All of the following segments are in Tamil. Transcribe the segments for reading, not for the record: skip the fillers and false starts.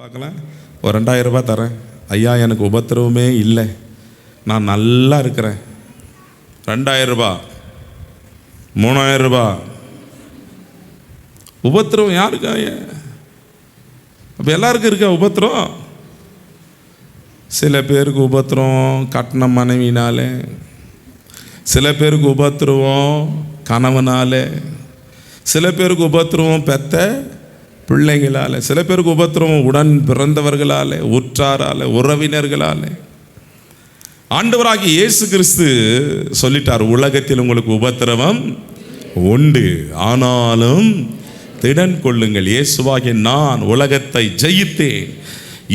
பார்க்கலாம். ஒரு 2000 ரூபாய் தரேன் ஐயா, எனக்கு உபத்திரவமே இல்லை, நான் நல்லா இருக்கிறேன். 2000 ரூபாய், 3000 ரூபாய் உபத்திரவம் யாருக்கா? அப்போ எல்லாருக்கும் இருக்கா உபத்திரம்? சில பேருக்கு உபத்திரம் கட்டின மனைவினாலே, சில பேருக்கு உபத்திரவம் கணவனாலே, சில பேருக்கு உபத்திரவம் பெத்த பிள்ளைகளால், சில பேருக்கு உபத்திரவம் உடன் பிறந்தவர்களால், உற்றாரால், உறவினர்களால். ஆண்டவராகிய இயேசு கிறிஸ்து சொல்லிட்டார், உலகத்தில் உங்களுக்கு உபத்திரவம் உண்டு, ஆனாலும் திடன் கொள்ளுங்கள், இயேசுவாகிய நான் உலகத்தை ஜெயித்தேன்,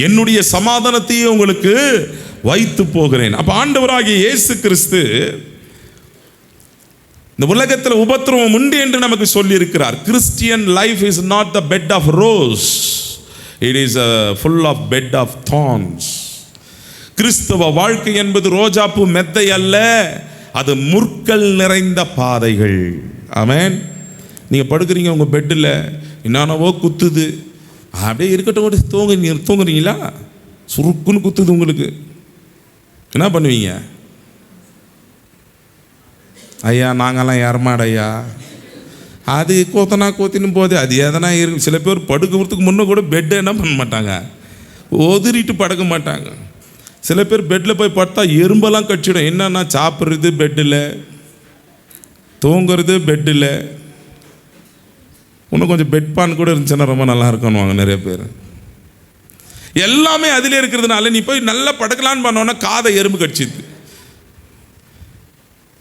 என்னுடைய சமாதானத்தையே உங்களுக்கு வைத்து போகிறேன். அப்போ ஆண்டவராகிய இயேசு கிறிஸ்து இந்த உலகத்தில் உபத்திரவம் உண்டு என்று நமக்கு சொல்லி இருக்கிறார். Christian life is not the bed of rose, it is full of bed of thorns. கிறிஸ்தவ வாழ்க்கை என்பது ரோஜாப்பூ மெத்தை அல்ல, அது முற்கள் நிறைந்த பாதைகள். ஆமென். நீங்கள் படுக்கிறீங்க உங்கள் பெட்டில், என்னென்னவோ குத்துது, அப்படியே இருக்கட்டும், தூங்குறீங்களா? சுருக்குன்னு குத்துது உங்களுக்கு, என்ன பண்ணுவீங்க? ஐயா நாங்கள்லாம் ஏறமாடையா, அது கோத்தனா கோத்தின்னு போது அது எதனா இருக்கு. சில பேர் படுக்கிறதுக்கு முன்னே கூட பெட்டை என்ன பண்ண மாட்டாங்க, ஒதுறிட்டு படுக்க மாட்டாங்க. சில பேர் பெட்டில் போய் படுத்தா எறும்பெல்லாம் கடிச்சிடும். என்னன்னா சாப்பிட்றது பெட்டில், தூங்குறது பெட்டில், இன்னும் கொஞ்சம் பெட் பான் கூட இருந்துச்சுன்னா ரொம்ப நல்லா இருக்கணுவாங்க நிறைய பேர். எல்லாமே அதிலே இருக்கிறதுனால நீ போய் நல்லா படுக்கலான்னு பண்ணோன்னா காதை எறும்பு கடிச்சிது.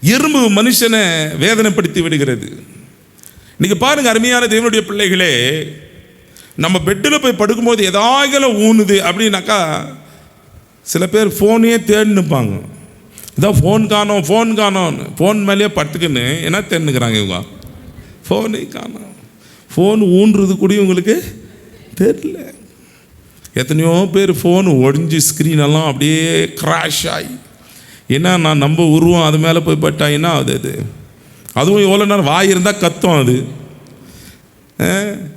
எறும்பு மனுஷனை வேதனைப்படுத்தி விடுகிறது. இன்னைக்கு பாருங்க அருமையான தேவனுடைய பிள்ளைகளே, நம்ம பெட்டில் போய் படுக்கும்போது ஏதாவது ஊனுது அப்படின்னாக்கா சில பேர் ஃபோனையே தேடினுப்பாங்க. இதான் ஃபோன் காணோம், ஃபோன் காணோன்னு ஃபோன் மேலேயே படுத்துக்குன்னு என்ன தேடினுக்கிறாங்க இவங்க, ஃபோனே காணோம். ஃபோன் ஊன்றது கூட இவங்களுக்கு தெரியல. எத்தனையோ பேர் ஃபோன் ஒடிஞ்சு ஸ்க்ரீனெல்லாம் அப்படியே கிராஷ் ஆகி, ஏன்னா நான் நம்ம உருவம் அது மேலே போய் பட்டாங்கன்னா அது அதுவும் எவ்வளோ நேரம் வாய் இருந்தால் கத்தும் அது.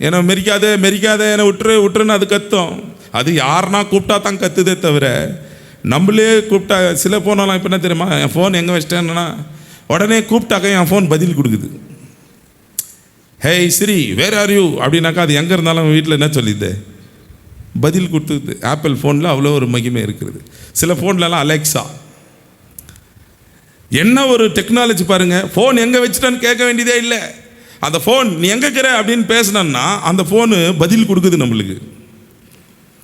ஏன்னா மெரிக்காதே மெரிக்காதே, என்னை விட்டுருன்னு அது கத்தும். அது யாருன்னா கூப்பிட்டா தான் கத்துதே தவிர நம்மளே கூப்பிட்டா. சில ஃபோனெல்லாம் இப்போ என்ன தெரியுமா, என் ஃபோன் எங்கே வச்சிட்டேன்னா உடனே கூப்பிட்டாக்க என் ஃபோன் பதில் கொடுக்குது. Hey Siri where are you அப்படின்னாக்கா அது எங்கே இருந்தாலும் வீட்டில் என்ன சொல்லிது பதில் கொடுத்துது. ஆப்பிள் ஃபோனில் அவ்வளோ ஒரு மகிமை இருக்கிறது. சில ஃபோன்லலாம் அலெக்ஸா, என்ன ஒரு டெக்னாலஜி பாருங்கள். ஃபோன் எங்கே வச்சுட்டான்னு கேட்க வேண்டியதே இல்லை, அந்த ஃபோன் நீ எங்கே இருக்கிற அப்படின்னு பேசினன்னா அந்த ஃபோனு பதில் கொடுக்குது நம்மளுக்கு.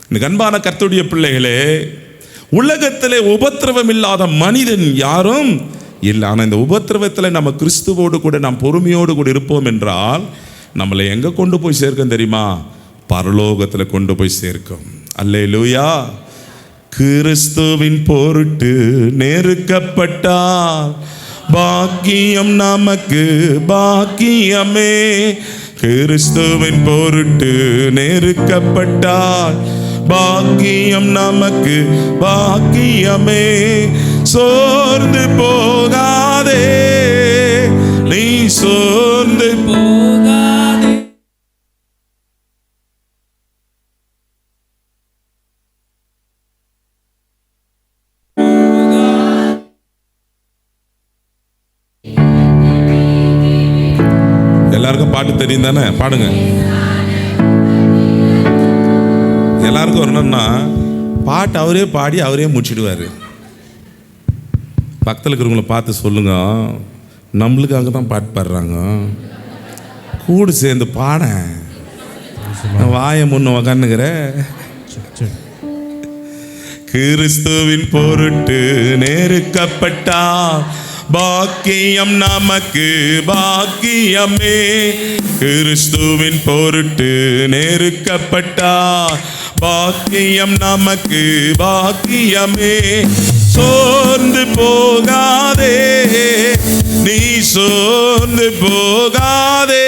இந்த அன்பான கர்த்தருடைய பிள்ளைகளே, உலகத்திலே உபத்திரவம் இல்லாத மனிதன் யாரும் இல்லை. ஆனால் இந்த உபத்திரவத்தில் நம்ம கிறிஸ்துவோடு கூட நாம் பொறுமையோடு கூட இருப்போம் என்றால் நம்மளை எங்கே கொண்டு போய் சேர்க்கும் தெரியுமா? பரலோகத்தில் கொண்டு போய் சேர்க்கும். அல்லேலூயா. கிறிஸ்துவின் பொருட்டு நெருக்கப்பட்டார், பாக்கியம் நமக்கு பாக்கியமே. கிறிஸ்துவின் பொருட்டு நெருக்கப்பட்டார், பாக்கியம் நமக்கு பாக்கியமே. சோர்ந்து போகாதே, நீ சோர்ந்து போகாதே. எல்லாருக்கும் பாட்டு தெரியும் தானே? பாடுங்க. எல்லாருக்கும் வரணும்னா பாட்டு அவரே பாடி அவரே முடிச்சிடுவார். பக்கத்தில் இருக்கிறவங்கள பார்த்து சொல்லுங்க, நம்மளுக்காக தான் பாட்டு பாடுறாங்க, கூடு சேர்ந்து பாட. வாயை முன்ன உக்காந்துக்கிற. கிறிஸ்துவின் பொருட்டு நெருக்கப்பட்டா, பாக்கியம் நமக்கு பாக்கியமே. கிறிஸ்துவின் பொருட்டு நெருக்கப்பட்டா, பாக்கியம் நமக்கு பாக்கியமே. சோர்ந்து போகாதே, நீ சோர்ந்து போகாதே,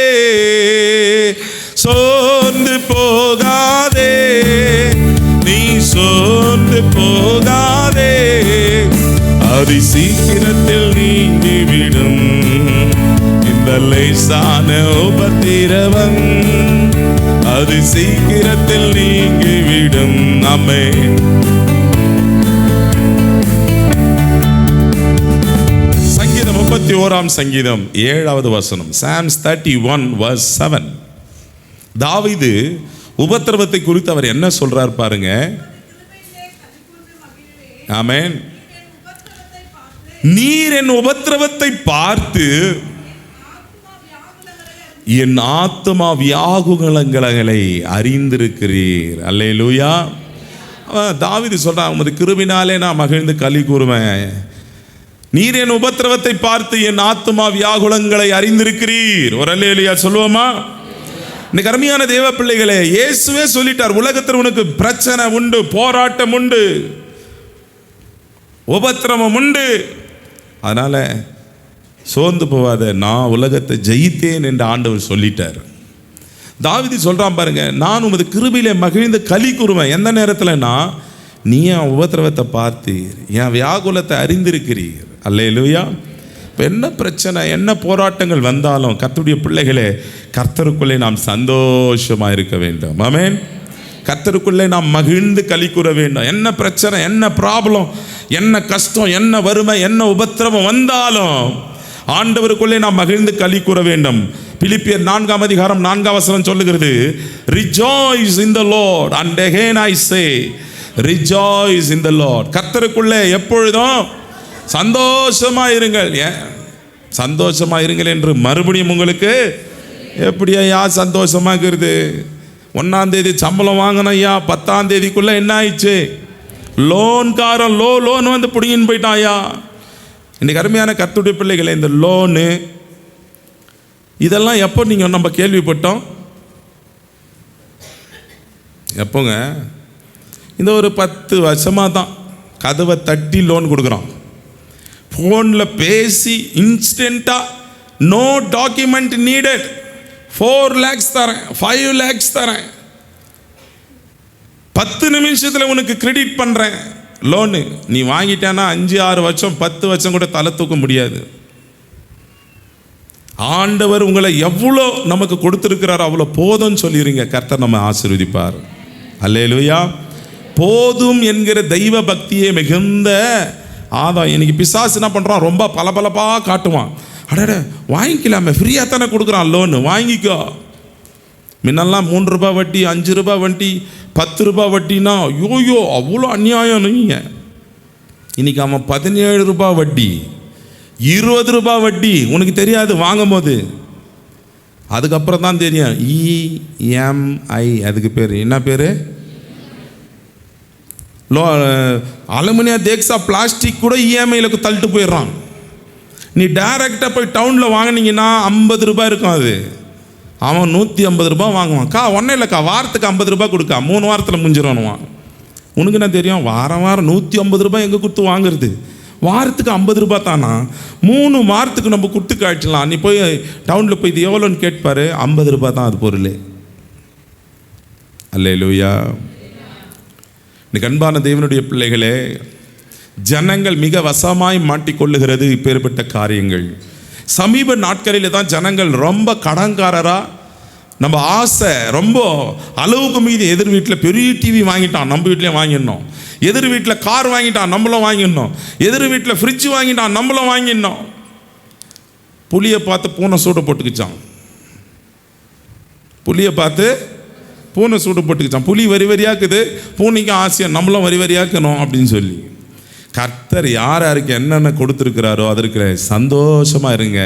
சோர்ந்து போகாதே, நீ சோர்ந்து போகாதே. அதி சீக்கிரத்தில் நீங்கிவிடும் இந்த லேசான உபத்திரவம், அது சீக்கிரத்தில் நீங்கிவிடும் ஆமென். சங்கீதம் 31 சங்கீதம் 7வது வசனம். Psalms 31 verse 7. தாவீது உபத்திரவத்தை குறித்து அவர் என்ன சொல்றார் பாருங்க. ஆமென். நீர் என் உபத்திரவத்தை பார்த்து என் ஆத்துமா வியாகுலங்களை அறிந்திருக்கிறீர். அல்லேலூயா. தாவீது சொல்றான், உமது கிருபையினாலே நான் மகிழ்ந்து களி கூறுவேன். நீர் என் உபத்திரவத்தை பார்த்து என் ஆத்துமா வியாகுலங்களை அறிந்திருக்கிறீர். ஒரு அல்லேலூயா சொல்லுவோமா? இன்னைக்கு அருமையான தேவ பிள்ளைகளே, இயேசுவே சொல்லிட்டார், உலகத்தில் உனக்கு பிரச்சனை உண்டு, போராட்டம் உண்டு, உபத்திரவம் உண்டு. அதனால சோர்ந்து போவாத, நான் உலகத்தை ஜெயித்தேன் என்று ஆண்டவர் சொல்லிட்டார். தாவீது சொல்றான் பாருங்க, நான் உமது கிருபையிலே மகிழ்ந்து களி கூறுவேன். எந்த நேரத்தில்னா, நீ என் உபத்திரவத்தை பார்த்தீர், என் வியாகுலத்தை அறிந்திருக்கிறீர். அல்லேலூயா. இப்போ என்ன பிரச்சனை, என்ன போராட்டங்கள் வந்தாலும் கர்த்தருடைய பிள்ளைகளே, கர்த்தருக்குள்ளே நாம் சந்தோஷமாக இருக்க வேண்டும். ஆமென். கர்த்தருக்குள்ளே நாம் மகிழ்ந்து களி கூற வேண்டும். என்ன பிரச்சனை, என்ன ப்ராப்ளம், என்ன கஷ்டம், என்ன வறுமை, என்ன உபத்திரவம் வந்தாலும் ஆண்டவருக்குள்ளே நாம் மகிழ்ந்து களி கூற வேண்டும். பிலிப்பியர் 4ஆம் அதிகாரம் 4ஆம் வசனம் சொல்லுகிறது, rejoice in the Lord, and again I say rejoice in the Lord. கர்த்தருக்குள்ளே எப்பொழுதும் சந்தோஷமா இருங்கள். சந்தோஷமா இருங்கள் என்று மறுபடியும் உங்களுக்கு எப்படி ஐயா சந்தோஷமா இருக்கிறது? 1ஆம் தேதி சம்பளம் வாங்கின ஐயா, 10ஆம் தேதிக்குள்ள என்ன ஆயிடுச்சு? லோன்காரன் லோன் வந்து பிடிங்கின்னு போயிட்டான் ஐயா. இன்னைக்கு அருமையான கர்த்தருடைய பிள்ளைகளை, இந்த லோனு இதெல்லாம் எப்போ நீங்கள் நம்ம கேள்விப்பட்டோம்? எப்போங்க? இந்த ஒரு 10 வருஷமாக தான் கதவை தட்டி லோன் கொடுக்குறான். ஃபோனில் பேசி இன்ஸ்டண்ட்டாக, நோ டாக்குமெண்ட் நீடட், 4 lakhs தரேன், 5 lakhs தரேன், 10 நிமிஷத்தில் உனக்கு கிரெடிட் பண்ணுறேன் லோனு. நீ வாங்கிட்டேன்னா 5-6 வருஷம் 10 வருஷம் கூட தலை தூக்க முடியாது. ஆண்டவர் உங்களை எவ்வளோ நமக்கு கொடுத்துருக்கிறார், அவ்வளோ போதும்னு சொல்லிடுங்க, கர்த்தர் நம்ம ஆசீர்வதிப்பார். அல்லேலூயா. போதும் என்கிற தெய்வ பக்தியே மிகுந்த ஆதாயம். இன்னைக்கு பிசாசு என்ன பண்ணுறான், ரொம்ப பலபலப்பாக காட்டுவான். அடட வாங்கிக்கலாமே, ஃப்ரீயாக தானே கொடுக்குறான் லோனு, வாங்கிக்கோ. முன்னெல்லாம் 3 ரூபாய் வட்டி, 5 ரூபாய் வட்டி, 10 ரூபாய் வட்டினா யோயோ அவ்வளோ அநியாயம். நீங்கள் இன்னைக்கு அவன் 17 ரூபாய் வட்டி, 20 ரூபாய் வட்டி. உனக்கு தெரியாது வாங்கும் போது, அதுக்கப்புறம் தான் தெரியும். இஎம்ஐ, அதுக்கு பேர் என்ன பேர்? அலுமினியா தேக்ஸா பிளாஸ்டிக் கூட இஎம்ஐயில் தள்ளிட்டு போயிடுறான். நீ டைரெக்டாக போய் டவுனில் வாங்கினீங்கன்னா 50 ரூபாய் இருக்கும். அது அவன் 150 ரூபாய் வாங்குவான். ஒன்றும் இல்லைக்கா, வாரத்துக்கு 50 ரூபாய் கொடுக்கா, 3 வாரத்தில் முடிஞ்சிடணுவான். உனக்கு என்ன தெரியும்? வாரம் 150 ரூபாய் எங்கே கொடுத்து வாங்குறது? வாரத்துக்கு 50 ரூபாய் தானா? 3 வாரத்துக்கு நம்ம கொடுத்து காய்ச்சலாம். நீ போய் டவுனில் போய் இது எவ்வளோன்னு கேட்பாரு, 50 ரூபாய் தான் அது பொருள். அல்லேலூயா. இன்னைக்கு அன்பான தேவனுடைய பிள்ளைகளே, ஜனங்கள் மிக வசமாய் மாட்டிக்கொள்ளுகிறது இப்பேற்பட்ட காரியங்கள். சமீப நாட்களில் தான் ஜனங்கள் ரொம்ப கடன்காரராக, நம்ம ஆசை ரொம்ப அளவுக்கு மீது, எதிர் வீட்டில் பெரிய டிவி வாங்கிட்டான், நம்ம வீட்லேயும் வாங்கிடணும். எதிர் வீட்டில் கார் வாங்கிட்டான், நம்மளும் வாங்கிடணும். எதிர் வீட்டில் ஃப்ரிட்ஜ் வாங்கிட்டான், நம்மளும் வாங்கிடணும். புளியை பார்த்து பூனை சூடு போட்டுக்கிச்சான். புளியை பார்த்து பூனை சூடு போட்டுக்கிச்சான். புலி வரி வரியாக்குது, பூனைக்கு ஆசையாக நம்மளும் வரி வரியாக்கணும் அப்படின்னு சொல்லி. கர்த்தர் யார் யாருக்கு என்னென்ன கொடுத்துருக்கிறாரோ அதற்கு சந்தோஷமாக இருங்க.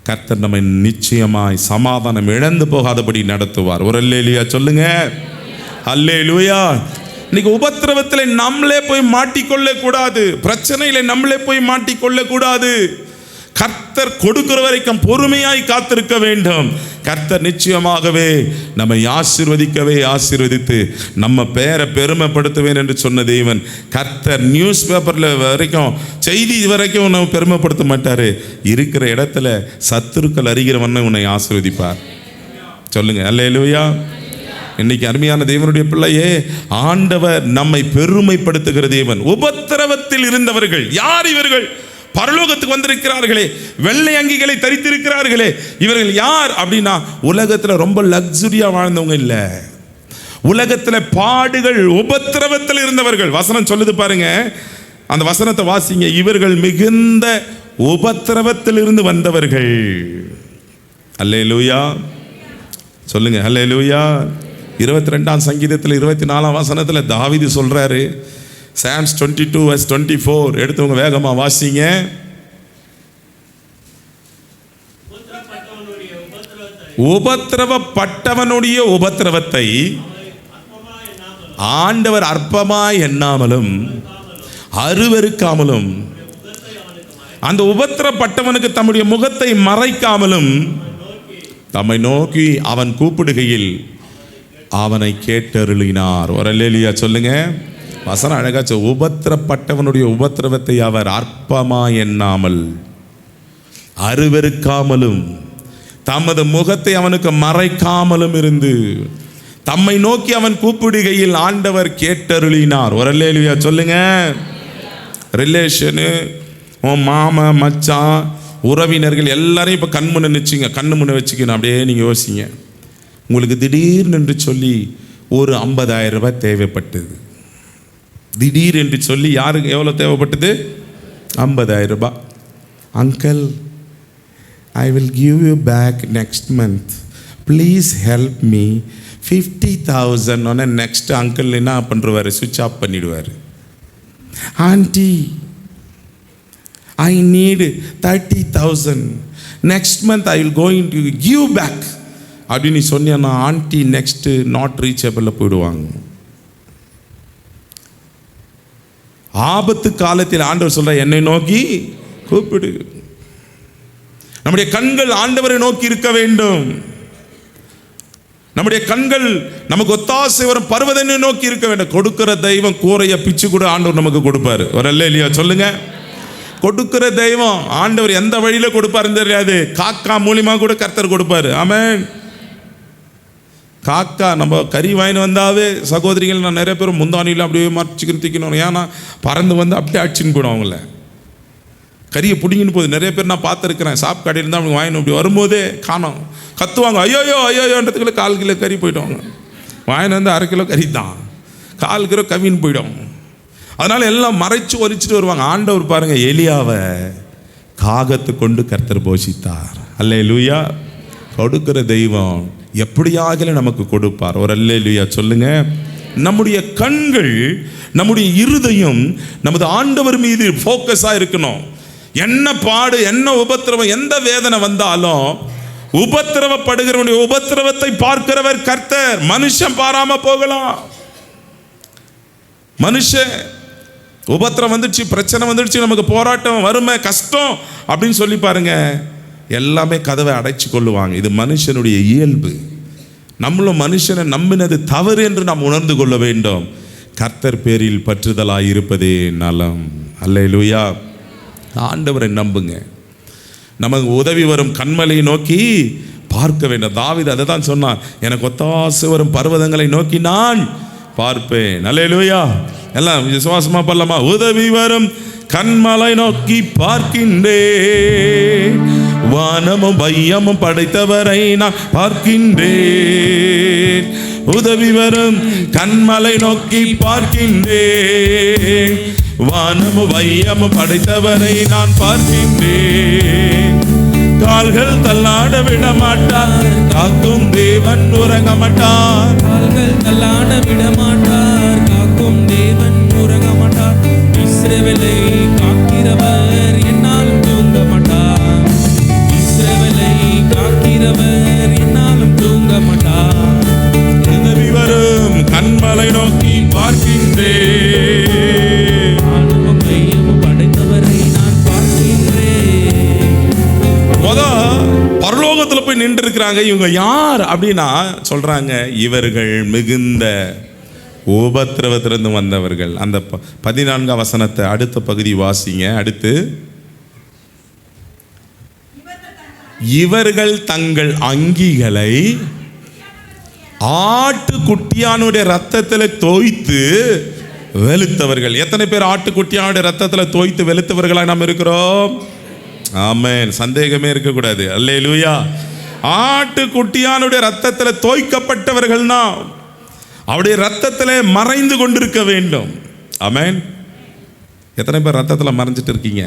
கர்த்தர் நம்மை நிச்சயமாய் சமாதானம் இழந்து போகாதபடி நடத்துவார். ஒரு அல்லேலூயா சொல்லுங்க. அல்லேலூயா. இன்னைக்கு உபத்திரவத்தில் நம்மளே போய் மாட்டிக்கொள்ள கூடாது, பிரச்சனையில நம்மளே போய் மாட்டிக்கொள்ள கூடாது. கர்த்தர் கொடுக்கிற வரைக்கும் பொறுமையாய் காத்திருக்க வேண்டும். கர்த்தர் நிச்சயமாகவே நம்மை ஆசீர்வதித்து நம்ம பேரை பெருமைப்படுத்துவேன் என்று சொன்ன தேவன். கர்த்தர் நியூஸ் பேப்பரில் வரைக்கும், செய்தி வரைக்கும் நம்ம பெருமைப்படுத்த மாட்டார். இருக்கிற இடத்துல சத்துருக்கள் அறிகிறவன் உன்னை ஆசீர்வதிப்பார். சொல்லுங்க அல்லேலூயா. இன்னைக்கு அருமையான தேவனுடைய பிள்ளையே, ஆண்டவர் நம்மை பெருமைப்படுத்துகிற தேவன். உபத்திரவத்தில் இருந்தவர்கள் யார்? இவர்கள் பரலோகத்துக்கு வந்திருக்கிறார்களே, வெள்ளை அங்கிகளை தரித்திருக்கிறார்களே, இவர்கள் யார் அப்படின்னா, உலகத்தில் ரொம்ப லக்ஸுரியா வாழ்ந்தவங்க இல்லை, உலகத்தில் பாடுகள் உபத்திரவத்தில் இருந்தவர்கள். வசனம் சொல்லுது பாருங்க, அந்த வசனத்தை வாசிங்க. இவர்கள் மிகுந்த உபத்திரவத்தில் இருந்து வந்தவர்கள். அல்லேலூயா சொல்லுங்க, அல்லேலூயா. 22ஆம் சங்கீதத்தில் 24ஆம் வசனத்தில் தாவீது சொல்றாரு, Psalms 22:24 எடுத்தவங்க வேகமா வாசிங்க. உபத்திரவப்பட்டவனுடைய உபத்திரவத்தை ஆண்டவர் அற்பமாய் எண்ணாமலும் அருவருக்காமலும், அந்த உபத்திரப்பட்டவனுக்கு தம்முடைய முகத்தை மறைக்காமலும் தம்மை நோக்கி அவன் கூப்பிடுகையில் அவனை கேட்டருளினார். ஒரு அல்லேலூயா சொல்லுங்க. வசனம் அழகாச்சு. உபத்திரப்பட்டவனுடைய உபத்திரவத்தை அவர் அற்பமாய் எண்ணாமல் அருவருக்காமலும் தமது முகத்தை அவனுக்கு மறைக்காமலும் இருந்து தம்மை நோக்கி அவன் கூப்பிடுகையில் ஆண்டவர் கேட்டருளினார். ஒரு அல்லேலூயா சொல்லுங்க. ரிலேஷனு, உன் மாமா, மச்சான், உறவினர்கள் எல்லாரையும் இப்போ கண்ணு முன்ன வச்சுக்கணும். அப்படியே நீங்கள் யோசிங்க. உங்களுக்கு திடீர்னு என்று சொல்லி ஒரு 50,000 ரூபாய் தேவைப்பட்டது. திடீர் என்று சொல்லி யாருக்கு எவ்வளோ தேவைப்பட்டது? 50,000 ரூபாய். Uncle, I will give you back next month. Please help me. 50,000 ஒன்று நெக்ஸ்ட் அங்கிள் என்ன பண்ணுவார்? சுவிட்ச் ஆஃப் பண்ணிடுவார். Aunty, I need 30,000. Next month I will going to give back. அப்படின்னு சொன்னா ஆண்டி நெக்ஸ்ட் நாட் ரீச்சபிளில் போயிடுவாங்க. ஆபத்து காலத்தில் ஆண்டவர் சொல்ற, என்னை நோக்கி கூப்பிடு. நம்முடைய கண்கள் ஆண்டவரை நோக்கி இருக்க வேண்டும். நம்முடைய கண்கள் நமக்கு ஒத்தாசை வரும் பர்வதனை நோக்கி இருக்க வேண்டும். கொடுக்கிற தெய்வம் கூரையை பிச்சு கூட ஆண்டவர் நமக்கு கொடுப்பாரு. ஒரு அல்லேலூயா சொல்லுங்க. கொடுக்கிற தெய்வம் ஆண்டவர் எந்த வழியில கொடுப்பாருன்னு தெரியாது. காக்கா மூலியமா கூட கர்த்தர் கொடுப்பாரு. ஆமென். காக்கா நம்ம கறி வாங்கின்னு வந்தாவே சகோதரிகள், நான் நிறைய பேர் முந்தானியில் அப்படியே மறைச்சிக்கின்னு திக்கணும். ஏன்னா பறந்து வந்து அப்படியே அடிச்சுன்னு போயிடும். அவங்கள கறியை பிடிங்கின்னு போகுது. நிறைய பேர் நான் பார்த்துருக்கிறேன். சாப் கடையில் தான் அவங்க வாங்கினு அப்படி வரும்போதே காணோம், கத்துவாங்க, ஐயோயோ ஐயோயோன்றதுக்குள்ள 1/4 கிலோ கறி போயிடுவாங்க. வாங்கினு வந்து 1/2 கிலோ கறி தான், 1/4 கிலோ கவின்னு போயிடும். அதனால் எல்லாம் மறைச்சு ஒரிச்சிட்டு வருவாங்க. ஆண்டவர் பாருங்க, எலியாவை காகத்து கொண்டு கர்த்தர் போஷித்தார். அல்லேலூயா. கொடுக்கிற தெய்வம் எப்படியாக நமக்கு கொடுப்பார். ஒரு அல்லேலூயா சொல்லுங்க. நம்முடைய கண்கள், நம்முடைய இருதயம் நமது ஆண்டவர் மீது ஃபோக்கஸாக இருக்கணும். என்ன பாடு, என்ன உபத்திரவம், எந்த வேதனை வந்தாலும் உபத்திரவப்படுகிறவனுடைய உபத்திரவத்தை பார்க்கிறவர் கர்த்தர். மனுஷன் பாராம போகலாம். மனுஷன் உபத்திரம் வந்துடுச்சு, பிரச்சனை வந்துடுச்சு, நமக்கு போராட்டம், வறுமை, கஷ்டம் அப்படின்னு சொல்லி பாருங்க, எல்லாமே கதவை அடைச்சு கொள்ளுவாங்க. இது மனுஷனுடைய இயல்பு. நம்மளும் மனுஷனை நம்பினது தவறு என்று நாம் உணர்ந்து கொள்ள வேண்டும். கர்த்தர் பேரில் பற்றுதலாய் இருப்பதே நலம். அல்லேலூயா. ஆண்டவரை நம்புங்க. நமக்கு உதவி வரும் கண்மலையை நோக்கி பார்க்க வேண்டும். தாவீது அதை தான் சொன்னான், எனக்கு ஒத்தாசை வரும் பர்வதங்களை நோக்கி நான் பார்ப்பேன். அல்லேலூயா. எல்லாம் விசுவாசமா பண்ணலாமா? உதவி வரும் கண்மலை நோக்கி பார்க்கின்றேன், வானமும் பையமும் படைத்தவரை நான் பார்க்கின்றேன். உதவி வரும் கண்மலை நோக்கி பார்க்கின்றேன், வானமும் பையமும் படைத்தவரை நான் பார்க்கின்றேன். கால்கள் தள்ளாட விட மாட்டார், காக்கும் தேவன் உறங்க மாட்டார். கால்கள் தள்ளாட விட மாட்டார், காக்கும் தேவன் உறங்க மாட்டார். இஸ்ரவேலை காக்கிறவர் என்னாலும் தூங்க மாட்டார். இஸ்ரவேலை காக்கிறவர் என்னாலும் தூங்க மாட்டார். உதவி வரும் கண்மலை நோக்கி பார்க்கின்றேன், வானமும் பையமும் படைத்தவரை நான் பார்க்கின்றேன். பரலோகத்தில் போய் நின்று இருக்கிறாங்க. இவங்க யார் அப்படின்னா சொல்றாங்க, இவர்கள் மிகுந்த உபத்திரவத்திலிருந்து வந்தவர்கள். அந்த 14ஆம் வசனத்தை அடுத்த பகுதி வாசிங்க. அடுத்து, இவர்கள் தங்கள் அங்கிகளை ஆட்டுக்குட்டியானுடைய ரத்தத்தில் தோய்த்து வெளுத்தவர்கள். எத்தனை பேர் ஆட்டுக்குட்டியானுடைய ரத்தத்தில் தோய்த்து வெளுத்தவர்களாக நாம் இருக்கிறோம்? ஆமென். சந்தேகமே இருக்கக்கூடாது. அல்லேலூயா. ஆட்டுக்குட்டியானுடைய ரத்தத்தில் தோய்க்கப்பட்டவர்கள் நாம். அவருடைய ரத்தத்தில் மறைந்து கொண்டிருக்க வேண்டும். ஆமென். எத்தனை பேர் ரத்தத்தில் மறைஞ்சிட்டு இருக்கீங்க?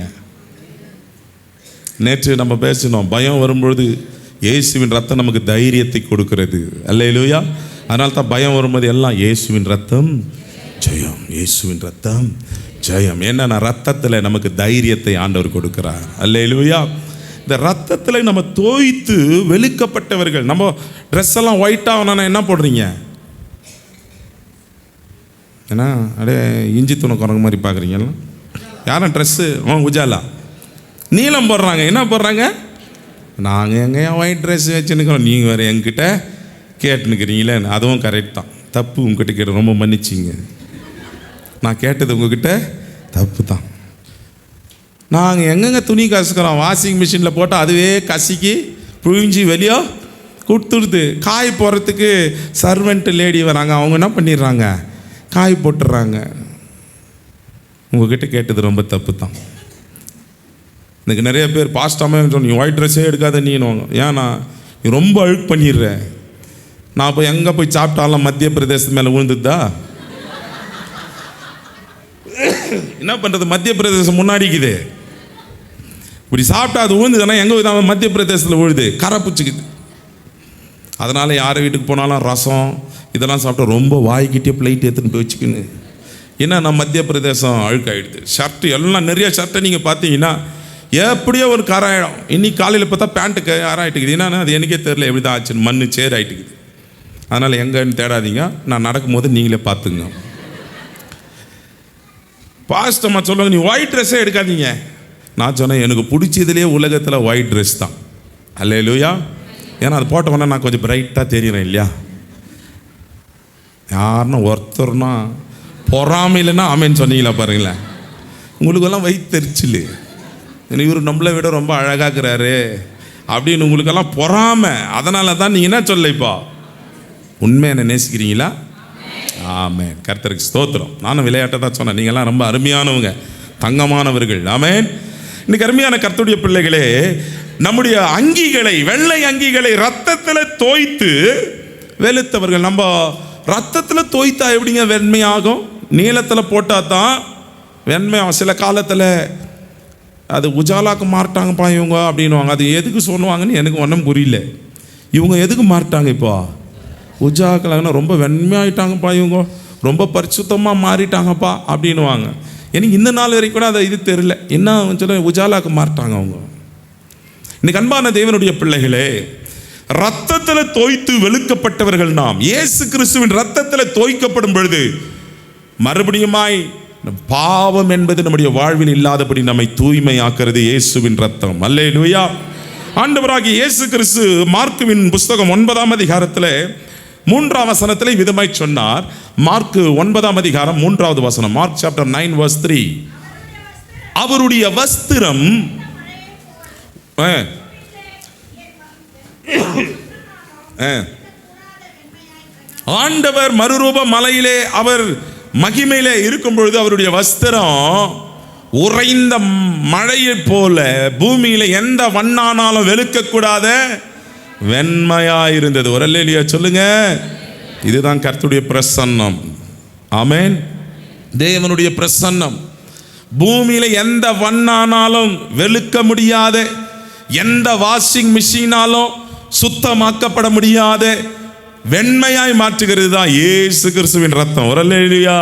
நேற்று நம்ம பேசினோம், பயம் வரும்பொழுது இயேசுவின் ரத்தம் நமக்கு தைரியத்தை கொடுக்கிறது. அல்லேலூயா. அதனால தான் பயம் வரும்போது எல்லாம் இயேசுவின் ரத்தம் ஜெயம், இயேசுவின் ரத்தம் ஜெயம். ஏன்னா ரத்தத்தில் நமக்கு தைரியத்தை ஆண்டவர் கொடுக்கிறார். அல்லேலூயா. இந்த ரத்தத்தில் நம்ம தோய்த்து வெளுக்கப்பட்டவர்கள். நம்ம ட்ரெஸ் எல்லாம் ஒயிட் ஆகணும்னா என்ன போடுறீங்க? ஏன்னா அப்படியே இஞ்சி துணை குரங்கு மாதிரி பார்க்குறீங்களா? யாரும் ட்ரெஸ்ஸு உஜாலா நீளம் போடுறாங்க. என்ன போடுறாங்க? நாங்கள் எங்கேயா ஒயிட் ட்ரெஸ் வச்சுன்னுக்கிறோம், நீங்கள் வேறு எங்கிட்ட கேட்டுன்னுக்கிறீங்களே. அதுவும் கரெக்ட் தான், தப்பு உங்ககிட்ட கேட்டு, ரொம்ப மன்னிச்சிங்க. நான் கேட்டது உங்ககிட்ட தப்பு தான். நாங்கள் எங்கெங்கே துணி கசுக்கிறோம், வாஷிங் மிஷினில் போட்டால் அதுவே கசிக்கி புழிஞ்சி வெளியோ கொடுத்துடுது. காய் போடுறதுக்கு சர்வெண்ட் லேடி வராங்க, அவங்க என்ன பண்ணிடுறாங்க, காய் போட்டுடுறாங்க. உங்ககிட்ட கேட்டது ரொம்ப தப்பு தான். எனக்கு நிறைய பேர் பாஸ்டாமல் சொன்ன, நீ ஒயிட் ட்ரெஸ்ஸே எடுக்காத நீனுவாங்க. ஏன்னா நீ ரொம்ப அழுக்கு பண்ணிடுற. நான் போய் எங்கே போய் சாப்பிட்டாலும் மத்திய பிரதேசத்து மேலே விழுந்துதா? என்ன பண்ணுறது, மத்திய பிரதேசம் முன்னாடிக்குது. இப்படி சாப்பிட்டா அது விழுந்துதுன்னா எங்கே மத்திய பிரதேசத்தில் விழுது, கரை பிடிச்சிக்குது. அதனால் யார் வீட்டுக்கு போனாலும் ரசம் இதெல்லாம் சாப்பிட்டா ரொம்ப வாய்க்கிட்டே பிளைட் எடுத்துன்னு போய் வச்சுக்கின்னு. ஏன்னா நான் மத்திய பிரதேசம் அழுக்காயிடுது. ஷர்ட்டு எல்லாம் நிறைய ஷர்ட்டை நீங்கள் பார்த்தீங்கன்னா எப்படியோ ஒரு காராயிடும். இன்னைக்கு காலையில் பார்த்தா பேண்ட்டுக்கு ஆறாயிட்டுக்குது. என்னன்னா அது எனக்கே தெரியல எப்படி தான் ஆச்சுன்னு, மண் சேர் ஆகிட்டுக்குது. அதனால் எங்கன்னு தேடாதீங்க, நான் நடக்கும்போது நீங்களே பார்த்துங்க. பாஸ்டம்மா சொல்லுவாங்க, நீ ஒயிட் ட்ரெஸ்ஸே எடுக்காதீங்க. நான் சொன்னேன், எனக்கு பிடிச்சதுலேயே உலகத்தில் ஒயிட் ட்ரெஸ் தான். அல்லேலூயா. ஏன்னா அது போட்டோம்னா நான் கொஞ்சம் பிரைட்டாக தெரியுறேன் இல்லையா? யாருன்னா ஒருத்தர்னா பொறாமையிலன்னா ஆமேன்னு சொன்னீங்களா பாருங்களேன். உங்களுக்கெல்லாம் வயிற்றுச்சில், இவர் நம்மளை விட ரொம்ப அழகாக்குறாரு அப்படின்னு உங்களுக்கெல்லாம் பொறாமை. அதனால தான் நீங்கள் என்ன சொல்ல, இப்போ உண்மையை என்ன நேசிக்கிறீங்களா? ஆமேன். கர்த்தருக்கு ஸ்தோத்திரம். நானும் விளையாட்டை தான் சொன்னேன், நீங்கள்லாம் ரொம்ப அருமையானவங்க, தங்கமானவர்கள். ஆமேன். இன்னைக்கு அருமையான கர்த்தருடைய பிள்ளைகளே, நம்முடைய அங்கிகளை, வெள்ளை அங்கிகளை ரத்தத்தில் தோய்த்து வெளுத்தவர்கள். நம்ம ரத்தத்தில் தோய்த்தா எப்படிங்க வெண்மையாகும்? நீளத்தில் போட்டால் தான் வெண்மையாகும். சில காலத்தில் அது உஜாலாக்கு மாறிட்டாங்கப்பா இவங்க அப்படின்வாங்க. அது எதுக்கு சொல்லுவாங்கன்னு எனக்கு ஒன்றும் புரியல. இவங்க எதுக்கு மாறிட்டாங்க இப்போ? உஜாக்கலாங்கன்னா ரொம்ப வெண்மையாயிட்டாங்கப்பா இவங்க, ரொம்ப பரிசுத்தமாக மாறிட்டாங்கப்பா அப்படின்வாங்க. எனக்கு இந்த நாள் வரைக்கும் கூட அதை இது தெரியல, என்ன சொல்ல உஜாலாக்கு மாறிட்டாங்க அவங்க. இன்னைக்கு அன்பான தேவனுடைய பிள்ளைகளே, ரத்தத்தில் தோய்த்து வெளுக்கப்பட்டவர்கள் நாம். இயேசு கிறிஸ்துவின் ரத்தத்தில் தோய்க்கப்படும் பொழுது மறுபடியுமாய் பாவம் என்பது நம்முடைய வாழ்வில் இல்லாதபடி நம்மை தூய்மையாக்குறது இயேசுவின் ரத்தம். அல்லேலூயா. ஆண்டவராகிய இயேசு கிறிஸ்து மார்க்குவின் புஸ்தகம் 9ஆம் அதிகாரத்தில் 3ஆம் வசனத்தில் விதமாய் சொன்னார். மார்க்கு 9ஆம் அதிகாரம் 3வது வசனம், மார்க் சாப்டர் 9 verse 3. அவருடைய வஸ்திரம் ஆண்டவர் மறுரூப மலையிலே அவர் மகிமையிலே இருக்கும் பொழுது அவருடைய வஸ்திரம் உறைந்த மழையை போல பூமியில எந்த வண்ணானாலும் வெளுக்கக்கூடாத வெண்மையாயிருந்தது. ஒரு அல்லேலூயா சொல்லுங்க. இதுதான் கர்த்தருடைய பிரசன்னம். ஆமென். தேவனுடைய பிரசன்னம் பூமியில எந்த வண்ணானாலும் வெளுக்க முடியாத, எந்த வாஷிங் மிஷினாலும் சுத்தமாக்கப்பட முடியாத வெண்மையாய் மாற்றுகிறது தான் இயேசு கிறிஸ்துவின் ரத்தம். ஒரு அல்லேலூயா.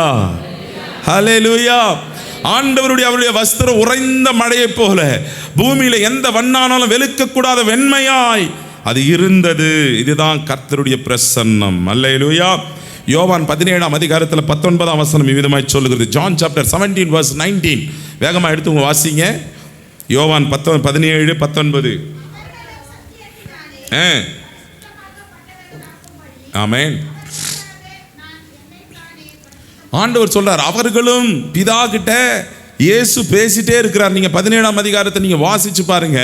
ஹல்லேலூயா. ஆண்டவருடைய அவருடைய வஸ்திரம் உறைந்த மழையை போல பூமியில எந்த வண்ணானாலும் வெளுக்கக்கூடாத வெண்மையாய் அது இருந்தது. இதுதான் கர்த்தருடைய பிரசன்னம். அல்லேலூயா. யோவான் 17ஆம் அதிகாரத்தில் 19ஆம் வசனம் விதமாய் சொல்லுகிறது. John chapter 17 verse 19. வேகமாக எடுத்து வாசிங்க. யோவான் 17 19. ஆமென். ஆண்டவர் சொல்றார், அவர்களும் பிதா கிட்ட இயேசு பேசிட்டே இருக்கிறார். நீங்க 17ஆம் அதிகாரத்தை நீங்க வாசிச்சு பாருங்க.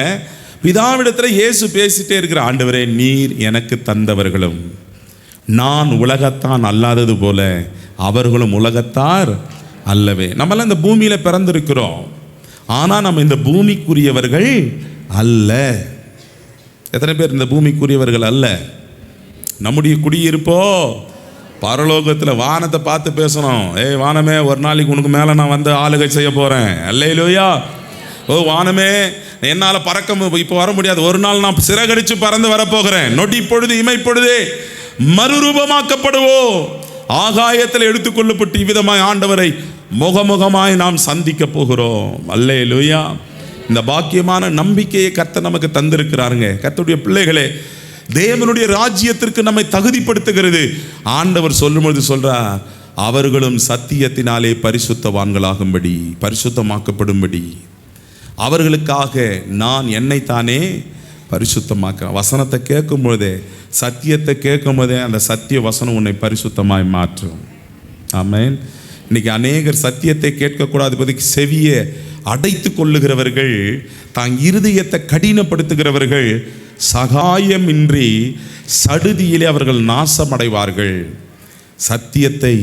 பிதாவிடத்துல இயேசு பேசிட்டே இருக்கிற, ஆண்டவரே நீர் எனக்கு தந்தவர்களும் நான் உலகத்தான் அல்லாதது போல அவர்களும் உலகத்தார் அல்லவே. நம்மளாம் இந்த பூமியில பிறந்திருக்கிறோம், ஆனா நம்ம இந்த பூமிக்குரியவர்கள் அல்ல. எத்தனை பேர் இந்த பூமிக்குரியவர்கள் அல்ல? நம்முடைய குடியிருப்போ பரலோகத்தில் வானத்தை பார்த்து பேசணும். ஏய் வானமே, ஒரு நாளைக்கு உனக்கு மேலே நான் வந்து ஆளுகை செய்ய போகிறேன். அல்லேலூயா. ஓ வானமே, என்னால் பறக்க இப்போ வர முடியாது, ஒரு நாள் நான் சிறகடிச்சு பறந்து வரப்போகிறேன். நொடி பொழுது இமைப்பொழுதே மறுரூபமாக்கப்படுவோம். ஆகாயத்தில் எடுத்துக்கொள்ளப்பட்டு இவ்விதமாய் ஆண்டவரை முகமுகமாய் நாம் சந்திக்க போகிறோம். அல்லேலூயா. இந்த பாக்கியமான நம்பிக்கையை கர்த்தர் நமக்கு தந்திருக்கிறாருங்க. கர்த்தருடைய பிள்ளைகளே, தேவனுடைய ராஜ்யத்திற்கு நம்மை தகுதிப்படுத்துகிறது. ஆண்டவர் சொல்லும்பொழுது சொல்றார், அவர்களும் சத்தியத்தினாலே பரிசுத்தவான்களாகும்படி, பரிசுத்தமாக்கப்படும்படி அவர்களுக்காக நான் என்னைத்தானே பரிசுத்தமாக்கிறேன். வசனத்தை கேட்கும் பொழுதே, சத்தியத்தை கேட்கும் போதே அந்த சத்திய வசனம் உன்னை பரிசுத்தமாய் மாற்றும். ஆமென். இன்னைக்கு அநேகர் சத்தியத்தை கேட்கக்கூடாது, இப்போதைக்கு செவியை அடைத்து கொள்ளுகிறவர்கள், தான் இருதயத்தை கடினப்படுத்துகிறவர்கள், சகாயமின்றி சடுதியிலே அவர்கள் நாசமடைவார்கள். சத்தியத்தை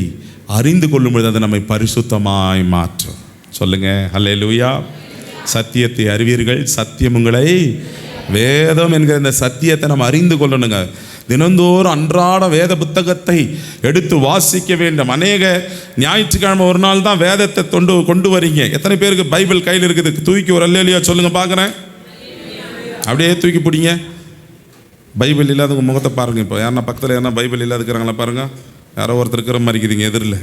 அறிந்து கொள்ளும்பொழுது அது நம்மை பரிசுத்தமாய் மாற்றும். சொல்லுங்க ஹல்லேலூயா. சத்தியத்தை அறிவீர்கள், சத்தியம் உங்களை, வேதம் என்கிற இந்த சத்தியத்தை நம்ம அறிந்து கொள்ளணுங்க. தினந்தோறும் அன்றாட வேத புத்தகத்தை எடுத்து வாசிக்க வேண்டும். அநேக ஞாயிற்றுக்கிழமை ஒரு நாள் தான் வேதத்தை கொண்டு வரீங்க. எத்தனை பேருக்கு பைபிள் கையில் இருக்குது? தூக்கி ஒரு அல்லேலூயா சொல்லுங்க பார்க்குறேன். அப்படியே தூக்கி பிடிங்க. பைபிள் இல்லாதவங்க முகத்தை பாருங்கள். இப்போ யாருன்னா பக்கத்தில் யாருன்னா பைபிள் இல்லாதுக்கிறாங்களா பாருங்கள். யாரோ ஒருத்தர் இருக்கிற மாதிரி இருக்குதுங்க எதிரில்,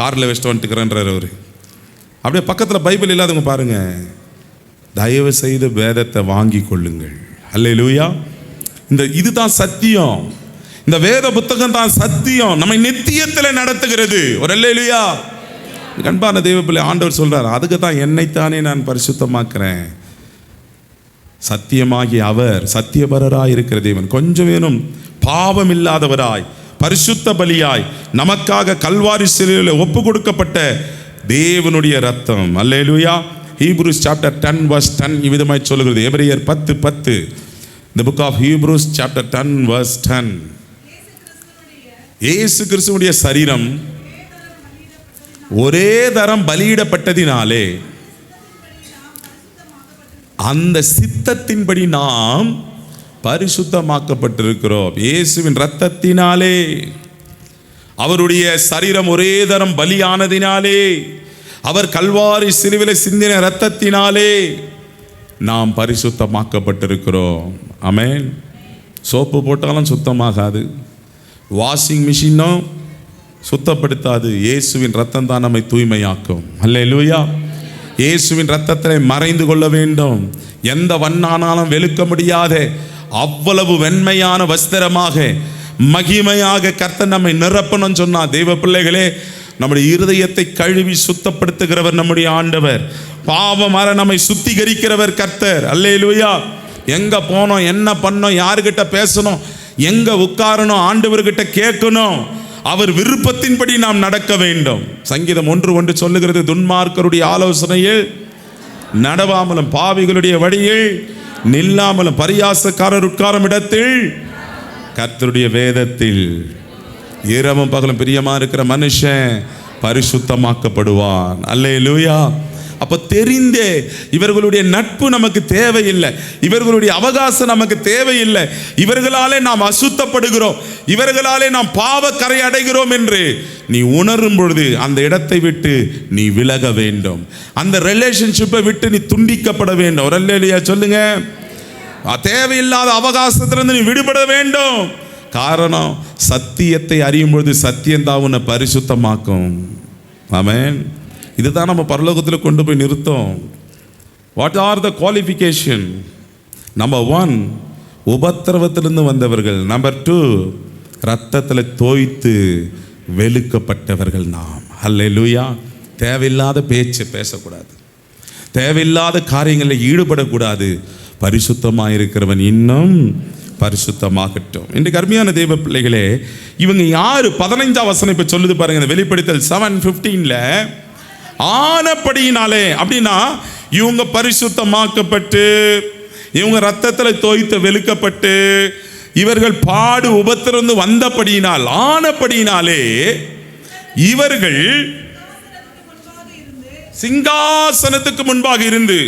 காரில் வச்சுட்டு வந்துட்டுக்கிறேன்றார் அவர். அப்படியே பக்கத்தில் பைபிள் இல்லாதவங்க பாருங்கள். தயவு செய்து வேதத்தை வாங்கி கொள்ளுங்கள். அல்லேலூயா. இதுதான் சத்தியம். இந்த வேத புத்தகம் தான் சத்தியம், நம்மை நித்தியத்தில் நடத்துகிறது. ஒரு அல்லேலூயா. அன்பான தெய்வ பிள்ளை, ஆண்டவர் சொல்றார், அதுக்கு தான் என்னைத்தானே நான் பரிசுத்தமாக்குறேன். சத்தியமாகி அவர் சத்தியபரராய் இருக்கிற தேவன், கொஞ்சம் வேணும் பாவம் இல்லாதவராய் பரிசுத்த பலியாய் நமக்காக கல்வாரி சிலுவையில் ஒப்பு கொடுக்கப்பட்ட தேவனுடைய ரத்தம். அல்லேலூயா. Hebrews chapter 10 verse 10 இவ்விதமாய் சொல்லுகிறது. எபிரேயர் 10:10. The book of Hebrews chapter 10 verse 10. இயேசு கிறிஸ்துவுடைய சரீரம் ஒரே தரம் பலியிடப்பட்டதினாலே அந்த சித்தத்தின்படி நாம் பரிசுத்தமாக்கப்பட்டிருக்கிறோம். இயேசுவின் இரத்தத்தினாலே, அவருடைய சரீரம் ஒரே தரம் பலியானதினாலே, அவர் கல்வாரி சிலுவையிலே சிந்தின இரத்தத்தினாலே நாம் பரிசுத்தமாக்கப்பட்டிருக்கிறோம். ஆமென். சோப்பு போட்டாலும் சுத்தமாகாது, வாஷிங் மிஷினும் சுத்தப்படுத்தாது. இயேசுவின் ரத்தம் தான் நம்மை தூய்மையாக்கும். அல்லேலூயா. இயேசுவின் ரத்தத்தை மறைந்து கொள்ள வேண்டும். எந்த வண்ணானாலும் வெளுக்க முடியாத அவ்வளவு வெண்மையான வஸ்திரமாக மகிமையாக கர்த்தர் நம்மை நிரப்பணும் சொன்னா, தெய்வ பிள்ளைகளே, நம்முடைய இருதயத்தை கழுவி சுத்தப்படுத்துகிறவர் நம்முடைய ஆண்டவர். பாவமற நம்மை சுத்திகரிக்கிறவர் கர்த்தர். அல்லேலூயா. எங்க போனோம், என்ன பண்ணோம், யாருக்கிட்ட பேசணும், எங்க உட்காரணும், ஆண்டவர்கிட்ட கேட்கணும். அவர் விருப்பத்தின்படி நாம் நடக்க வேண்டும். சங்கீதம் 1:1 சொல்லுகிறது, துன்மார்க்கருடைய ஆலோசனையில் நடவாமலும் பாவிகளுடைய வழியில் நில்லாமலும் பரியாசக்காரர் உட்காரும் இடத்தில் கர்த்தருடைய வேதத்தில் இரவும் பகலும் பிரியமா இருக்கிற மனுஷன் பரிசுத்தமாக்கப்படுவான். அல்லேலூயா. அப்போ தெரிந்தே இவர்களுடைய நட்பு நமக்கு தேவையில்லை, இவர்களுடைய அவகாசம் நமக்கு தேவையில்லை, இவர்களாலே நாம் அசுத்தப்படுகிறோம், இவர்களாலே நாம் பாவக்கரை அடைகிறோம் என்று நீ உணரும் பொழுது அந்த இடத்தை விட்டு நீ விலக வேண்டும். அந்த ரிலேஷன்ஷிப்பை விட்டு நீ துண்டிக்கப்பட வேண்டும். ஒரு அல்லேலூயா சொல்லுங்க. தேவையில்லாத அவகாசத்திலிருந்து நீ விடுபட வேண்டும். காரணம், சத்தியத்தை அறியும் பொழுது சத்தியம்தான் உன்னை பரிசுத்தமாக்கும். ஆமென். இதுதான் நம்ம பரலோகத்தில் கொண்டு போய் நிறுத்தோம். What are the qualification? Number 1, உபத்திரவத்திலிருந்து வந்தவர்கள். நம்பர் 2, ரத்தத்தில் தோய்த்து வெளுக்கப்பட்டவர்கள் நாம். அல்லேலூயா. தேவையில்லாத பேச்சு பேசக்கூடாது, தேவையில்லாத காரியங்களில் ஈடுபடக்கூடாது. பரிசுத்தமாக இருக்கிறவன் இன்னும் பரிசுத்தமாகட்டும். இன்றைக்கு அருமையான தேவ பிள்ளைகளே, இவங்க யாரு? 15ஆம் வசனம் இப்ப சொல்லுது பாருங்க. இந்த வெளிப்படுத்தல் 7:15 ஆனபடியினாலே, அப்படின்னா இவங்க பரிசுத்தமாக்கப்பட்டு, இவங்க ரத்தத்தில் தோய்த்து வெளுக்கப்பட்டு, இவர்கள் பாடு உபத்திரந்து வந்தபடியினால், ஆனபடியினாலே இவர்கள் சிங்காசனத்துக்கு முன்பாக இருந்து,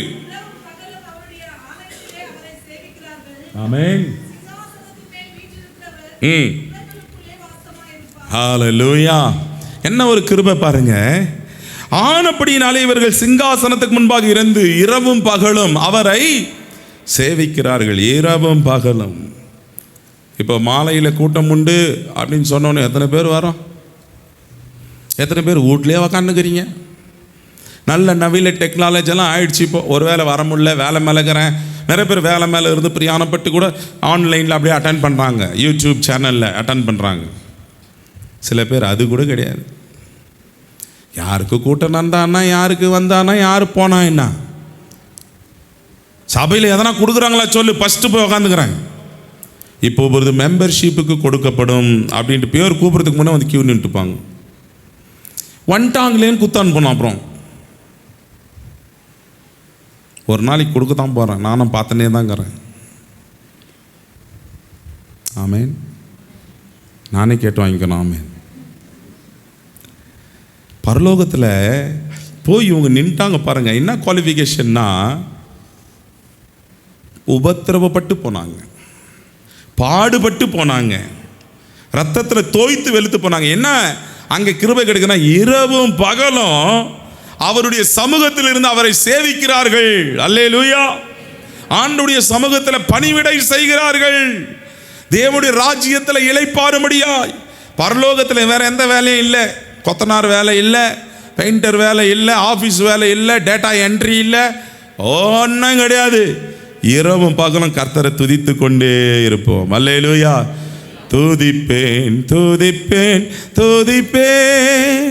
ஆமென், ஹல்லேலூயா. என்ன ஒரு கிருபை பாருங்க. ஆனபடியினாலே இவர்கள் சிங்காசனத்துக்கு முன்பாக இருந்து இரவும் பகலும் அவரை சேவிக்கிறார்கள். இரவும் பகலும். இப்போ மாலையில் கூட்டம் உண்டு அப்படின்னு சொன்னோன்னே எத்தனை பேர் வரோம்? எத்தனை பேர் வீட்லேயே உக்காந்துக்கிறீங்க? நல்ல நவீன டெக்னாலஜிலாம் ஆயிடுச்சு. இப்போ ஒரு வேளை வர முடியல, வேலை மேலேக்கிறேன். நிறைய பேர் வேலை மேலே இருந்து பிரியாணப்பட்டு கூட ஆன்லைனில் அப்படியே அட்டன் பண்ணுறாங்க, யூடியூப் சேனலில் அட்டன் பண்ணுறாங்க. சில பேர் அது கூட கிடையாது. யாருக்கு கூட்டம் நடந்தான்னா, யாருக்கு வந்தானா, யார் போனா என்ன, சபையில் எதனா கொடுக்குறாங்களா சொல்லு, ஃபஸ்ட்டு போய் உக்காந்துக்கிறாங்க. இப்போ ஒரு மெம்பர்ஷிப்புக்கு கொடுக்கப்படும் அப்படின்ட்டு பேர் கூப்பிட்றதுக்கு முன்னே வந்து கியூ நின்றுப்பாங்க. வந்துட்டாங்களேன்னு குத்தான் போனோம். அப்புறம் ஒரு நாளைக்கு கொடுக்க தான் போகிறேன், நானும் பார்த்துனே தாங்கிறேன். ஆமேன். நானே கேட்டு வாங்கிக்கணும். ஆமேன். பரலோகத்தில் போய் இவங்க நின்ட்டாங்க பாருங்க. என்ன குவாலிஃபிகேஷன்னா, உபத்திரவப்பட்டு போனாங்க, பாடுபட்டு போனாங்க, ரத்தத்தில் தோய்த்து வெளுத்து போனாங்க. என்ன அங்கே கிருபை கிடைக்குன்னா, இரவும் பகலும் அவருடைய சமூகத்தில் இருந்து அவரை சேவிக்கிறார்கள். அல்லேலூயா. ஆண்டவருடைய சமூகத்தில் பணிவிடை செய்கிறார்கள். தேவனுடைய ராஜ்யத்தில் இளைப்பாறும்படியாய். பரலோகத்தில் வேற எந்த வேலையும் இல்லை. கொத்தனார் வேலை இல்லை, பெயிண்டர் வேலை இல்லை, ஆஃபீஸ் வேலை இல்லை, டேட்டா என்ட்ரி இல்லை, ஒன்றும் கிடையாது. இரவும் பகலும் கர்த்தரை துதித்து கொண்டே இருப்போம். அல்லேலூயா. துதிப்பேன் துதிப்பேன் துதிப்பேன்,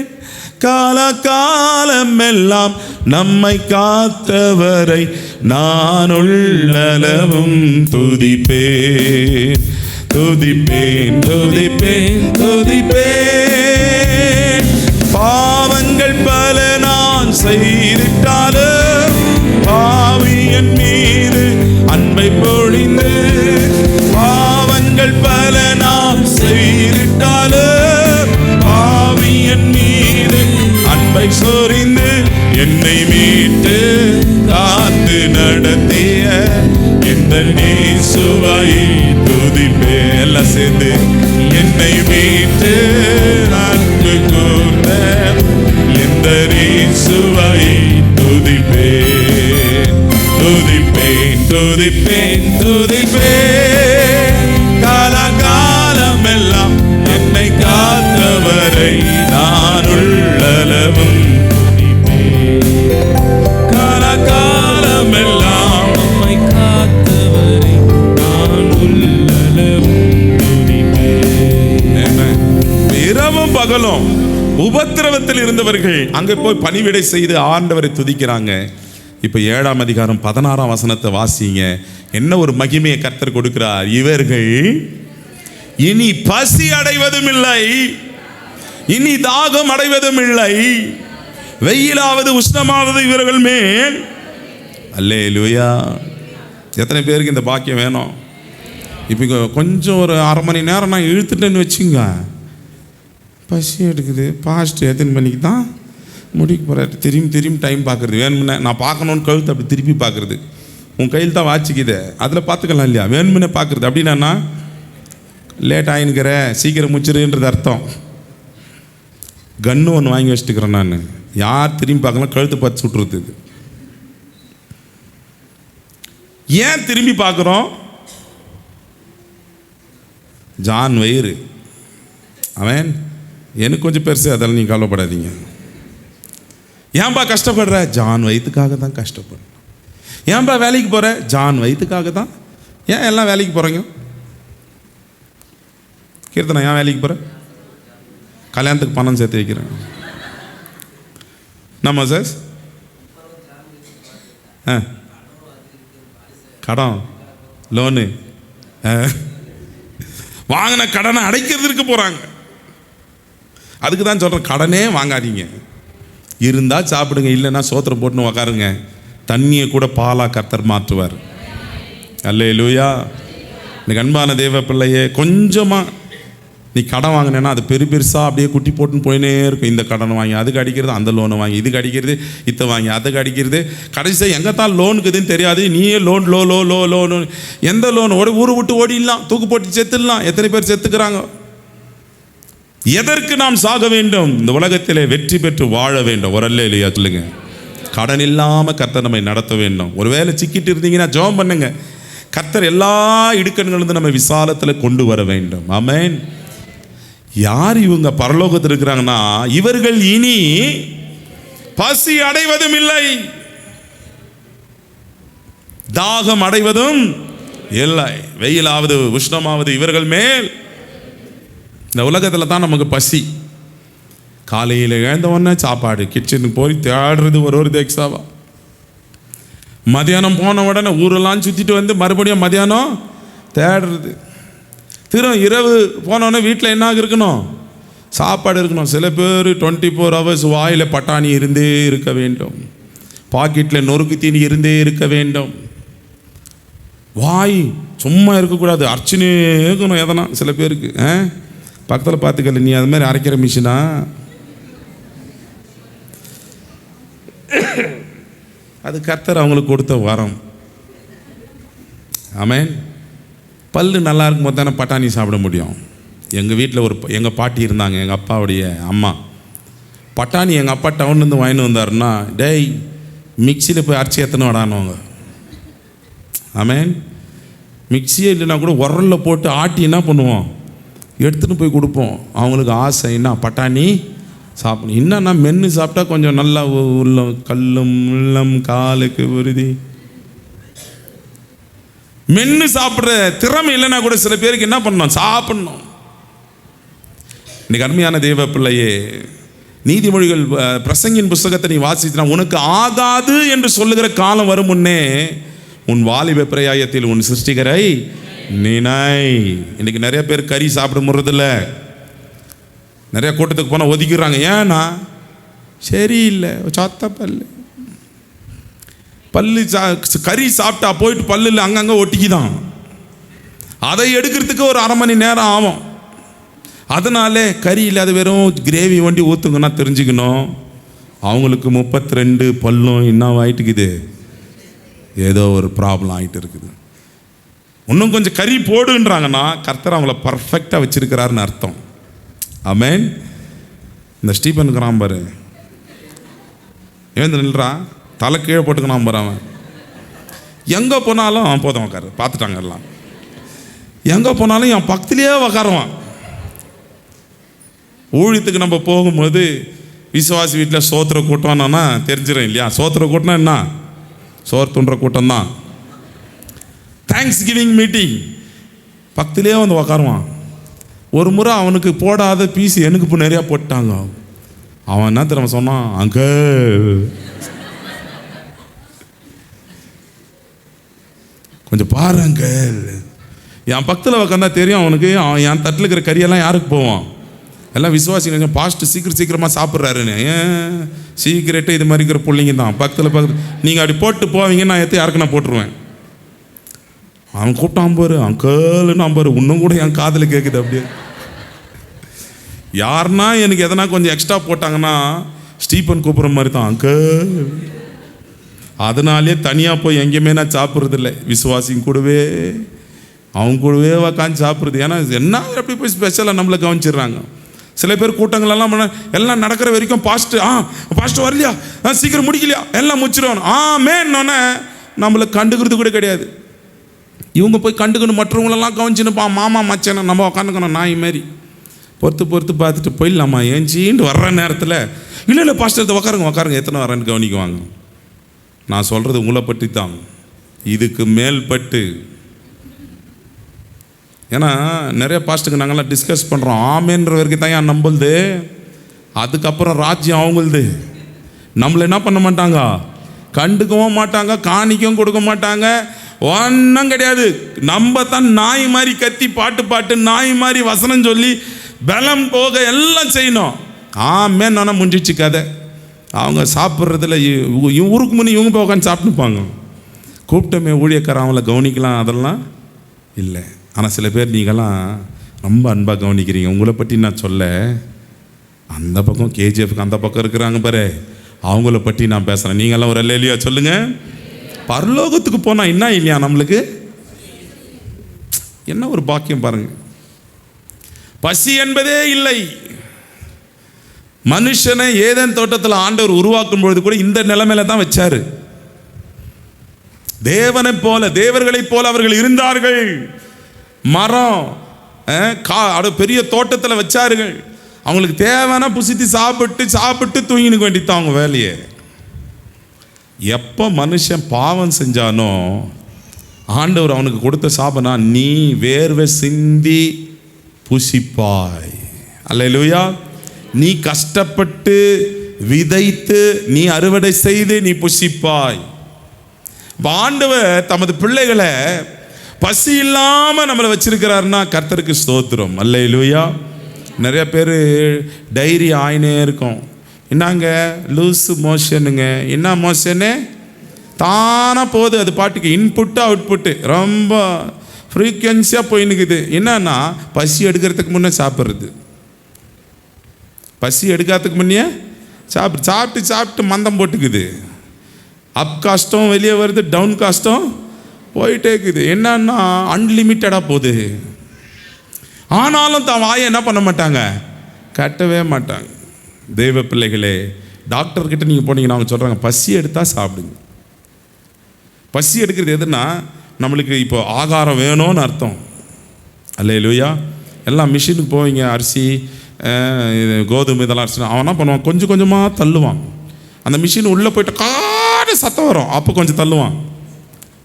காலம் எல்லாம் நம்மை காத்தவரை நான் உள்ளளவும் துதிப்பேன் துதிப்பேன் துதிப்பேன் துதிப்பேன். பாவங்கள் பல நான் செய்திட்டாலும் பாவியன் மீது அன்பை பொழிந்து, பாவங்கள் பல நான் செய்திட்டாலும் பாவியன் மீது அன்பை சொரிந்து, என்னை மீட்டு காத்து நடத்திய இந்த இயேசுவை துதிப்பேன். எல்லாம் சேர்ந்து, என்னை மீட்டு அன்பு கூர்ந்த இந்த இயேசுவை துதிப்பேன் துதிப்பேன் துதிப்பேன் துதிப்பேன். காலம் எல்லாம் என்னை காத்தவரை நான் உள்ளளவும் துதிப்பேன். காலம் எல்லாம் நம்மை காத்தவரை நான் உள்ளளவும் துதிப்பேன். இரவும் பகலும் உபத்திரவத்தில் இருந்தவர்கள் அங்கே போய் பணிவிடை செய்து ஆண்டவரை துதிக்கிறாங்க. இப்போ 7ஆம் அதிகாரம் 16ஆம் வசனத்தை வாசிங்க. என்ன ஒரு மகிமையை கர்த்தர் கொடுக்கிறார். இவர்கள் இனி பசி அடைவதும் இல்லை, இனி தாகம் அடைவதும் இல்லை, வெயிலாவது உஷ்ணமாவது இவர்கள் மேல். அல்லேலூயா. எத்தனை பேருக்கு இந்த பாக்கியம் வேணும்? இப்போ கொஞ்சம் ஒரு அரை மணி நேரம் நான் இழுத்துட்டேன்னு வச்சுங்க, பசி எடுக்குது. பாஸ்ட் எத்தனை மணிக்கு தான் முடிக்க போகிறாரு, திரும்பி டைம் பார்க்குறது. வேணுமுன்னே நான் பார்க்கணுன்னு கழுத்து அப்படி திருப்பி பார்க்குறது. உன் கையில் தான் வாட்சிக்குது, அதில் பார்த்துக்கலாம் இல்லையா? வேணுமுன்னே பார்க்குறது. அப்படின்னா லேட் ஆகினுக்கிற, சீக்கிரம் முடிச்சிருன்றது அர்த்தம். கன்று ஒன்று வாங்கி வச்சுட்டுக்கிறேன் நான். யார் திரும்பி பார்க்கலாம், கழுத்து பார்த்து சுட்டுறது. இது ஏன் திரும்பி பார்க்குறோம்? ஜான் வயிறு அவன் எனக்கு கொஞ்சம் பெருசு, அதெல்லாம் நீங்கள் கவலைப்படாதீங்க. ஏன்பா கஷ்டப்படுற? ஜான் வயிற்றுக்காக தான் கஷ்டப்படுற. ஏன்பா வேலைக்கு போகிற? ஜான் வயிற்றுக்காக தான். ஏன் எல்லாம் வேலைக்கு போகிறீங்க? கீர்த்தனா ஏன் வேலைக்கு போகிற? கல்யாணத்துக்கு பணம் சேர்த்து வைக்கிறேன். நம்ம சார் கடன் லோனு வாங்கின கடனை அடைக்கிறதுக்கு போகிறாங்க. அதுக்கு தான் சொல்கிறேன், கடனே வாங்காதீங்க. இருந்தால் சாப்பிடுங்க, இல்லைன்னா சோத்திரம் போட்டுன்னு உக்காருங்க. தண்ணியை கூட பாலாக கர்த்தர் மாற்றுவார். அல்லேலூயா. எனக்கு அன்பான தேவ பிள்ளையே, கொஞ்சமாக நீ கடன் வாங்கினேன்னா அது பெருசாக அப்படியே குட்டி போட்டுன்னு போயினே இருக்கும். இந்த கடனை வாங்கி அதுக்கு அடிக்கிறது, அந்த லோனை வாங்கி இதுக்கு அடிக்கிறது, இத்தை வாங்கி அதுக்கு அடிக்கிறது. கடைசியாக எங்கே தான் லோனுக்குதுன்னு தெரியாது. நீயே லோன் லோனு எந்த லோன் ஊரை விட்டு ஓடிடலாம், தூக்கு போட்டு செத்துடலாம். எத்தனை பேர் செத்துக்கிறாங்க? எதற்கு நாம் சாக வேண்டும்? இந்த உலகத்திலே வெற்றி பெற்று வாழ வேண்டும். ஒரு அல்லேலூயா சொல்லுங்க. கடன் இல்லாமல் கர்த்தர் நம்மை நடத்த வேண்டும். ஒருவேளை சிக்கிட்டு இருந்தீங்கன்னா ஜெபம் பண்ணுங்க. கர்த்தர் எல்லா இடுக்கண்களிலிருந்து நம்ம விசாலத்தில் கொண்டு வர வேண்டும். ஆமென். யார் இவங்க பரலோகத்தில் இருக்கிறாங்கன்னா, இவர்கள் இனி பசி அடைவதும் இல்லை, தாகம் அடைவதும் இல்லை, வெயிலாவது உஷ்ணமாவது இவர்கள் மேல். இந்த உலகத்தில் தான் நமக்கு பசி. காலையில் எழுந்த உடனே சாப்பாடு, கிச்சனுக்கு போய் தேடுறது ஒரு எக்ஸ்ட்ராவா. மதியானம் போன உடனே ஊரெல்லாம் சுற்றிட்டு வந்து மறுபடியும் மதியானம் தேடுறது. திரும்ப இரவு போனோடனே வீட்டில் என்ன இருக்கணும்? சாப்பாடு இருக்கணும். சில பேர் 24 hours வாயில் பட்டாணி இருந்தே இருக்க வேண்டும், பாக்கெட்டில் நொறுக்கு தீனி இருந்தே இருக்க வேண்டும். வாய் சும்மா இருக்கக்கூடாது, அர்ச்சனை இருக்கணும் எதனா. சில பேருக்கு பக்கத்தில் பார்த்துக்கல, நீ அது மாதிரி அரைக்கிற மிஷினா? அது கர்த்தர் அவங்களுக்கு கொடுத்த வரம். ஆமென். பல்லு நல்லா இருக்கும் போது தானே பட்டாணி சாப்பிட முடியும். எங்கள் வீட்டில் எங்கள் பாட்டி இருந்தாங்க, எங்கள் அப்பாவுடைய அம்மா. பட்டாணி எங்கள் அப்பா டவுன்லேருந்து வாங்கிட்டு வந்தாருன்னா, டேய் மிக்சியில் போய் அரைச்சி எத்தனை வடானுவாங்க. ஆமென். மிக்சியே இல்லைன்னா கூட உரலில் போட்டு ஆட்டி என்ன பண்ணுவோம், எடுத்துகிட்டு போய் கொடுப்போம். அவங்களுக்கு ஆசை என்ன, பட்டாணி சாப்பிடணும். என்னன்னா மென்று சாப்பிட்டா கொஞ்சம் நல்லா உள்ளம் கல்லும் உள்ளம் காலுக்கு உறுதி. மென்று சாப்பிட்ற திறமை இல்லைன்னா கூட சில பேருக்கு என்ன பண்ணணும், சாப்பிடணும். இன்னைக்கு அருமையான தேவ பிள்ளையே, நீதிமொழிகள் பிரசங்கின் புஸ்தகத்தை நீ வாசிச்சினா, உனக்கு ஆகாது என்று சொல்லுகிற காலம் வரும் முன்னே உன் வாலிப பிரயாயத்தில் உன் சிருஷ்டிகரை நினை. இன்னைக்கு நிறைய பேர் கறி சாப்பிட முடியறதில்ல. நிறைய கூட்டத்துக்கு போனால் ஒதுக்கிறாங்க. ஏன்னா சரியில்லை, சாத்த பல்லு கறி சாப்பிட்டா போயிட்டு பல்லில் அங்கங்கே ஒட்டிக்கிதான். அதை எடுக்கிறதுக்கு ஒரு 1/2 மணி நேரம் ஆகும். அதனாலே கறி இல்லாத வெறும் கிரேவி வண்டி ஊற்றுங்கன்னா தெரிஞ்சுக்கணும், அவங்களுக்கு 32 பல்லும் என்ன ஆகிட்டுக்குது, ஏதோ ஒரு ப்ராப்ளம் ஆகிட்டு இருக்குது. இன்னும் கொஞ்சம் கறி போடுன்றாங்கன்னா கர்த்தர் அவங்கள பர்ஃபெக்டாக வச்சிருக்கிறாருன்னு அர்த்தம். ஆமென். இந்த ஸ்டீபன் இருக்கிறான் பாரு, ஏன் நில்றா, தலை கீழே போட்டுக்கணும் பாரு. அவன் எங்கே போனாலும் போதும் உக்காரு, பார்த்துட்டாங்க எல்லாம். எங்கே போனாலும் என் பக்கத்துலேயே உக்காருவான். ஊழியத்துக்கு நம்ம போகும்போது விசுவாசி வீட்டில் சோத்திர கூட்டம்னா தெரிஞ்சிடும் இல்லையா? சோத்திர கூட்டம் என்ன, சோறு துன்ற கூட்டம் தான். தேங்க்ஸ் கிவிங் மீட்டிங் பக்கத்துலேயே வந்து உக்காருவான். ஒரு முறை அவனுக்கு போடாத பீஸ் எனக்கு இப்போ நிறையா போட்டாங்க. அவன் என்ன தெரியுமா சொன்னான், அங்கிள் கொஞ்சம் பாரு அங்கிள். என் பக்கத்தில் உக்காந்தா தெரியும் அவனுக்கு, என் தட்டில் இருக்கிற கறியெல்லாம் யாருக்கு போவான், எல்லாம் விசுவாசி. பாஸ்ட் சீக்கிரமாக சாப்பிட்றாருன்னு. ஏன் சீக்கிரட்டு இது மாதிரி இருக்கிற பிள்ளைங்க தான் பக்கத்தில் நீங்கள் அப்படி போட்டு போவீங்க, நான் எடுத்து யாருக்கு நான் போட்டுருவேன். அவன் கூப்பிட்டான் பாரு அங்கிள்னு, பாரு இன்னும் கூட என் காதில் கேட்குது. அப்படியே யாருன்னா எனக்கு எதனா கொஞ்சம் எக்ஸ்ட்ரா போட்டாங்கன்னா ஸ்டீபன் கூப்பிட்ற மாதிரி தான் அங்கிள். அதனாலே தனியாக போய் எங்கேயுமே நான் சாப்பிட்றதில்லை, விசுவாசிங்க கூடவே அவங்க கூடவே உக்காந்து சாப்பிட்றது. ஏன்னா என்ன எப்படி போய் ஸ்பெஷலாக நம்மளை கவனிச்சிடுறாங்க. சில பேர் கூட்டங்களெல்லாம் எல்லாம் நடக்கிற வரைக்கும் பாஸ்ட் வரலையா, சீக்கிரம் முடிக்கலையா, எல்லாம் முடிச்சிடுவாங்க. மேன்னொன்னே நம்மளை கண்டுக்கிறது கூட கிடையாது. இவங்க போய் கண்டுக்கணும், மற்றவங்களெல்லாம் கவனிச்சுன்னுப்பா, மாமா மச்சனை நம்ம உக்காந்துக்கணும் நாய் மாதிரி. பொறுத்து பார்த்துட்டு போயிடலாமா ஏஞ்சின்னு வர்ற நேரத்தில் இல்லை பாஸ்டர் உக்காருங்க எத்தனை வரேன்னு கவனிக்குவாங்க. நான் சொல்கிறது உங்களை பற்றி தான், இதுக்கு மேல்பட்டு. ஏன்னா நிறைய பாஸ்ட்டுக்கு நாங்கள்லாம் டிஸ்கஸ் பண்ணுறோம், ஆமேன்ற வரைக்கும் தான் ஏன் நம்பளுது, அதுக்கப்புறம் ராஜ்யம் அவங்களுது. நம்மளை என்ன பண்ண மாட்டாங்க, கண்டுக்கவும் மாட்டாங்க, காணிக்கவும் கொடுக்க மாட்டாங்க, ஒன்றும் கிடையாது. நம்ம தான் நாய் மாதிரி கத்தி பாட்டு நாய் மாதிரி வசனம் சொல்லி பலம் போக எல்லாம் செய்யணும். மேன்னா முடிஞ்சிச்சு கதை. அவங்க சாப்பிட்றதுல ஊருக்கு முன்னே இவங்க போய் உட்காந்து சாப்பிட்டுப்பாங்க. கூப்பிட்டமே ஊழியக்காரன் அவங்கள கவனிக்கலாம், அதெல்லாம் இல்லை. ஆனால் சில பேர் நீங்களாம் ரொம்ப அன்பாக கவனிக்கிறீங்க. உங்களை பற்றி நான் சொல்ல, அந்த பக்கம் கேஜிஎஃப்க்கு அந்த பக்கம் இருக்கிறாங்க பாரு, அவங்கள பற்றி நான் பேசுகிறேன். நீங்களாம் ஒரு அல்லேலூயா சொல்லுங்கள். பரலோகத்துக்கு போனால் என்ன இல்லையா நம்மளுக்கு, என்ன ஒரு பாக்கியம் பாருங்க. பசி என்பதே இல்லை. மனுஷனை ஏதேன் தோட்டத்தில் ஆண்டவர் உருவாக்கும் பொழுது கூட இந்த நிலைமையில தான் வச்சாரு. தேவனைப் போல, தேவர்களைப் போல அவர்கள் இருந்தார்கள். மரம் பெரிய தோட்டத்தில் வச்சார்கள். அவங்களுக்கு தேவைன்னா புசித்து சாப்பிட்டு தூங்கினுக்க வேண்டித்தான் அவங்க வேலையை. எப்போ மனுஷன் பாவம் செஞ்சானோ ஆண்டவர் அவனுக்கு கொடுத்த சாபனா, நீ வேர்வை சிந்தி புசிப்பாய். அல்லேலூயா. நீ கஷ்டப்பட்டு விதைத்து நீ அறுவடை செய்து நீ புசிப்பாய். ஆண்டவர் தமது பிள்ளைகளை பசி இல்லாம நம்மளை வச்சிருக்கிறாருன்னா கர்த்தருக்கு ஸ்தோத்திரம். அல்லேலூயா. நிறைய பேர் டைரி ஆயினே இருக்கும். என்னங்க லூஸ் மோஷனுங்க. என்ன மோஷனு? தானா போகுது, அது பாட்டுக்கு இன்புட்டு அவுட்புட்டு ரொம்ப ஃப்ரீக்வன்சியாக போயின்னுக்குது. என்னன்னா பசி எடுக்கிறதுக்கு முன்னே சாப்பிட்றது, பசி எடுக்கிறதுக்கு முன்னே சாப்பிட்டு மந்தம் போட்டுக்குது. அப் காஸ்ட்டும் வெளியே வருது, டவுன் காஸ்ட்டும் போயிட்டே இருக்குது. என்னன்னா அன்லிமிட்டடாக போகுது. ஆனாலும் தான் வாயை என்ன பண்ண மாட்டாங்க, கட்டவே மாட்டாங்க. தெய்வ பிள்ளைகளே, டாக்டர்கிட்ட நீங்கள் போனீங்கன்னா அவங்க சொல்கிறாங்க பசி எடுத்தால் சாப்பிடுங்க. பசி எடுக்கிறது எதுனா நம்மளுக்கு இப்போ ஆகாரம் வேணும்னு அர்த்தம். அல்லேலூயா. எல்லாம் மிஷினுக்கு போவீங்க, அரிசி கோதுமை இதெல்லாம் அரிசி, அவன் என்ன பண்ணுவான், கொஞ்சம் கொஞ்சமாக தள்ளுவான். அந்த மிஷின் உள்ளே போயிட்டு காடு சத்தம் வரும், அப்போ கொஞ்சம் தள்ளுவான்.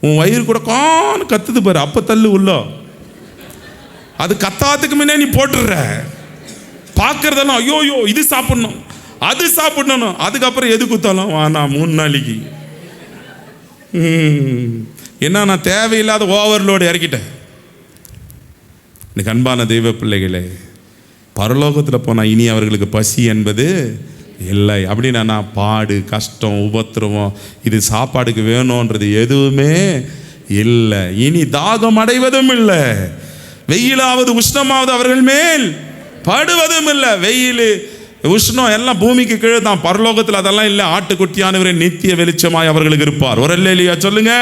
உன் வயிறு கூட கான்னு கத்துது பாரு, அப்போ தள்ளு உள்ள. அது கத்தாத்துக்கு முன்னே நீ போட்டுடுற. பார்க்கறதெல்லாம் ஐயோயோ இது சாப்பிடணும் அது சாப்பிடணும். அதுக்கப்புறம் எது குத்தாலும் வானா 3 நாளைக்கு. என்ன நான் தேவையில்லாத ஓவர்லோடு இறக்கிட்டேன். இன்னைக்கு அன்பான தெய்வ பிள்ளைகளே, பரலோகத்தில் போனால் இனி அவர்களுக்கு பசி என்பது இல்லை. அப்படின்னா பாடு கஷ்டம் உபத்திரவம் இது சாப்பாடுக்கு வேணுன்றது எதுவுமே இல்லை. இனி தாகம் அடைவதும் இல்லை, வெயிலாவது உஷ்ணமாவது அவர்கள் மேல் படுவதும் இல்லை. வெயில் உஷ்ணம் எல்லாம் பூமிக்கு கீழே தான். பரலோகத்தில் அதெல்லாம் இல்லை. ஆட்டுக்குட்டியானவரே நித்திய வெளிச்சமாய் அவர்களுக்கு இருப்பார். ஒரு அல்லேலூயா சொல்லுங்க.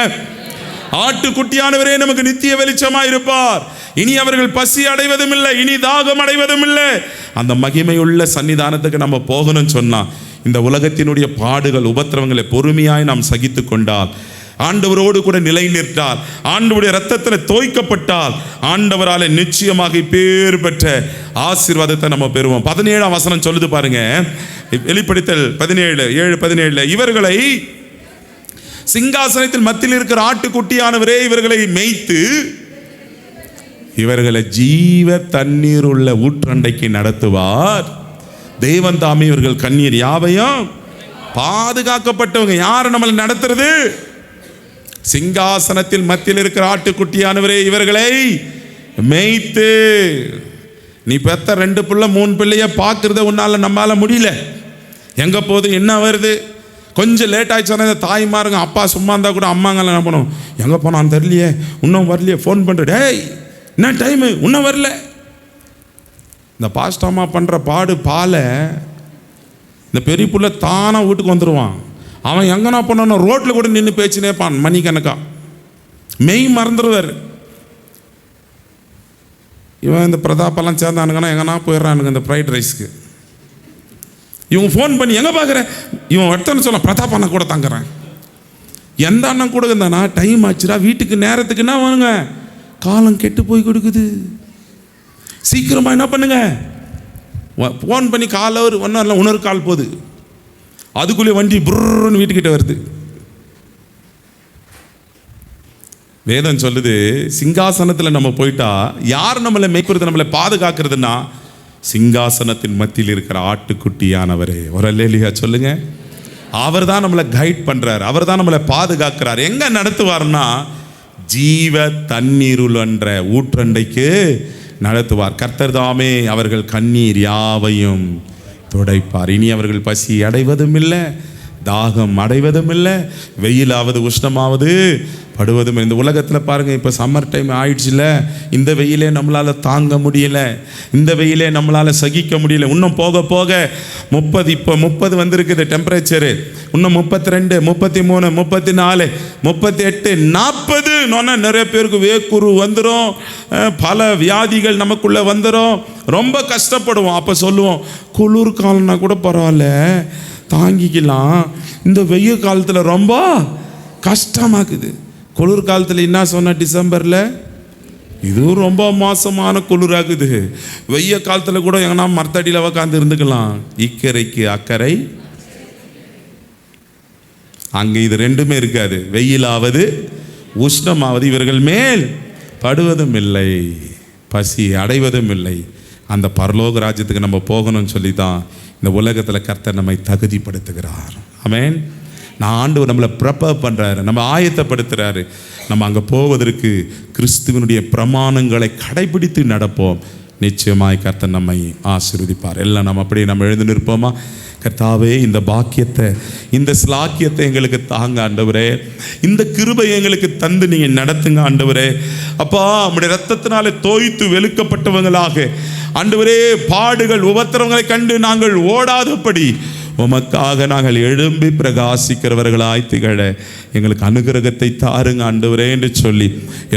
ஆட்டுக்குட்டியானவரே நமக்கு நித்திய வெளிச்சமாய் இருப்பார். இனி அவர்கள் பசி அடைவதும் இல்லை, இனி தாகம் அடைவதும் இல்லை. அந்த மகிமையுள்ள சன்னிதானத்துக்கு நம்ம போகணும்னு சொன்னா இந்த உலகத்தினுடைய பாடுகள் உபத்திரவங்களை பொறுமையாய் நாம் சகித்து கொண்டால், ஆண்டவரோடு கூட நிலை நிற்றால், ஆண்டவருடைய ரத்தத்தில் தோய்க்கப்பட்டால், ஆண்டவரால் நிச்சயமாக பேர் பெற்ற ஆசீர்வாதத்தை நம்ம பெறுவோம். 17ஆம் வசனம் சொல்லுது பாருங்க, வெளிப்படுத்தல் 17:7-17, இவர்களை சிங்காசனத்தில் மத்தியில் இருக்கிற ஆட்டுக்குட்டியானவரே இவர்களை மேய்த்து இவர்களை ஜீவ தண்ணீர் உள்ள ஊற்றண்டைக்கு நடத்துவார். தேவன் தாமே இவர்கள் கண்ணீர் யாவையும் பாதுகாக்கப்பட்டவங்க. யார் நம்மளை நடத்துறது? சிங்காசனத்தில் மத்தியில் இருக்கிற ஆட்டுக்குட்டியானவரே இவர்களை மேய்த்து. நீ பெத்த 2 பிள்ளை 3 பிள்ளைய பார்க்கறத உன்னால நம்மளால முடியல. எங்க போகுது என்ன வருது, கொஞ்சம் லேட் ஆயிடுச்சுன்னா இந்த தாய்மாருங்க அப்பா சும்மா இருந்தால் கூட அம்மாங்கெல்லாம் என்ன பண்ணும், எங்கே போனான்னு தெரியலையே, இன்னும் வரலையே, ஃபோன் பண்ணுற, டேய் என்ன டைமு இன்னும் வரல. இந்த பாஸ்டம்மா பண்ணுற பாடு பாலை இந்த பெரிய புள்ள தானாக வீட்டுக்கு வந்துடுவான். அவன் எங்கன்னா பண்ணானோ ரோட்டில் கூட நின்று பேச்சுனேப்பான் மணிக்கணக்கா, மெய் மறந்துடுவார். இவன் இந்த பிரதாப்பெல்லாம் சேர்ந்தானுங்கன்னா எங்கன்னா போயிடுறானுங்க இந்த ஃப்ரைட் ரைஸ்க்கு. இவங்க ஃபோன் பண்ணி எங்கே பார்க்குறேன், இவன் எடுத்தோன்னு சொல்ல பிரதாப் அண்ணன் கூட தாங்கிறேன். எந்த அண்ணன் கூட இருந்தானா டைம் ஆச்சுடா வீட்டுக்கு நேரத்துக்குன்னா வாங்க, காலம் கெட்டு போய் கொடுக்குது. சீக்கிரமாக என்ன பண்ணுங்க, ஃபோன் பண்ணி கால் அவர் ஒன்றும் இல்லை, இன்னொரு கால் போகுது, அதுக்குள்ளே வண்டி புர்ன்னு வீட்டுக்கிட்ட வருது. வேதம் சொல்லுது, சிங்காசனத்தில் நம்ம போயிட்டா யார் நம்மளை மேய்க்கிறது, நம்மளை பாதுகாக்கிறதுனா சிங்காசனத்தின் மத்தியில் இருக்கிற ஆட்டுக்குட்டியானவரே. ஒரு அல்லேலூயா சொல்லுங்க. அவர் தான் நம்மளை கைட் பண்றார், அவர் தான் நம்மளை பாதுகாக்கிறார். எங்க நடத்துவார்னா ஜீவ தண்ணீருள்ள ஊற்றண்டைக்கு நடத்துவார். கர்த்தர் தாமே அவர்கள் கண்ணீர் யாவையும் துடைப்பார். இனி அவர்கள் பசி அடைவதும் இல்லை, தாகம் அடைவதும் இல்லை, வெயிலாவது உஷ்ணமாவது படுவதும். இந்த உலகத்தில் பாருங்கள், இப்போ சம்மர் டைம் ஆயிடுச்சுல, இந்த வெயிலே நம்மளால் தாங்க முடியல, இந்த வெயிலே நம்மளால் சகிக்க முடியல. இன்னும் போக போக 30, இப்போ 30 வந்திருக்குது டெம்பரேச்சரு, இன்னும் 32, 33, 34, 38, 40 நிறைய பேருக்கு வேக்குரு வந்துடும், பல வியாதிகள் நமக்குள்ளே வந்துடும், ரொம்ப கஷ்டப்படுவோம். அப்போ சொல்லுவோம், குளிர் காலம்னா கூட பரவாயில்ல தாங்கிக்கலாம், இந்த வெயில் காலத்தில் ரொம்ப கஷ்டமாக்குது. குளிர் காலத்தில் என்ன சொன்ன, டிசம்பரில் இதுவும் ரொம்ப மோசமான குளிராகுது. வெய்ய காலத்தில் கூட எங்கன்னா மரத்தடியில் உட்காந்து இருந்துக்கலாம். இக்கரைக்கு அக்கறை, அங்கே இது ரெண்டுமே இருக்காது. வெயிலாவது உஷ்ணமாவது இவர்கள் மேல் படுவதும் இல்லை, பசி அடைவதும் இல்லை. அந்த பரலோக ராஜ்யத்துக்கு நம்ம போகணும்னு சொல்லி தான் இந்த உலகத்தில் கர்த்தர் நம்மை தகுதிப்படுத்துகிறார். ஆமென். நான் ஆண்டவர் நம்மளை ப்ரிப்பேர் பண்ணுறாரு, நம்ம ஆயத்தப்படுத்துகிறாரு. நம்ம அங்கே போவதற்கு கிறிஸ்துவனுடைய பிரமாணங்களை கடைபிடித்து நடப்போம். நிச்சயமாய் கர்த்தர் நம்மை ஆசீர்வதிப்பார். எல்லாம் நம்ம அப்படியே நம்ம எழுந்து நிற்போமா? கர்த்தாவே, இந்த பாக்கியத்தை, இந்த ஸ்லாக்கியத்தை எங்களுக்கு தாங்க ஆண்டவரே. இந்த கிருபையை எங்களுக்கு தந்து நீங்கள் நடத்துங்க ஆண்டவரே. அப்பா, நம்முடைய ரத்தத்தினாலே தோய்த்து வெளுக்கப்பட்டவங்களாக ஆண்டவரே, பாடுகள் உபத்திரவங்களை கண்டு நாங்கள் ஓடாதபடி உமக்காக நாங்கள் எழும்பி பிரகாசிக்கிறவர்களாய் திகழ எங்களுக்கு அனுகிரகத்தை தாருங்க ஆண்டவரே என்று சொல்லி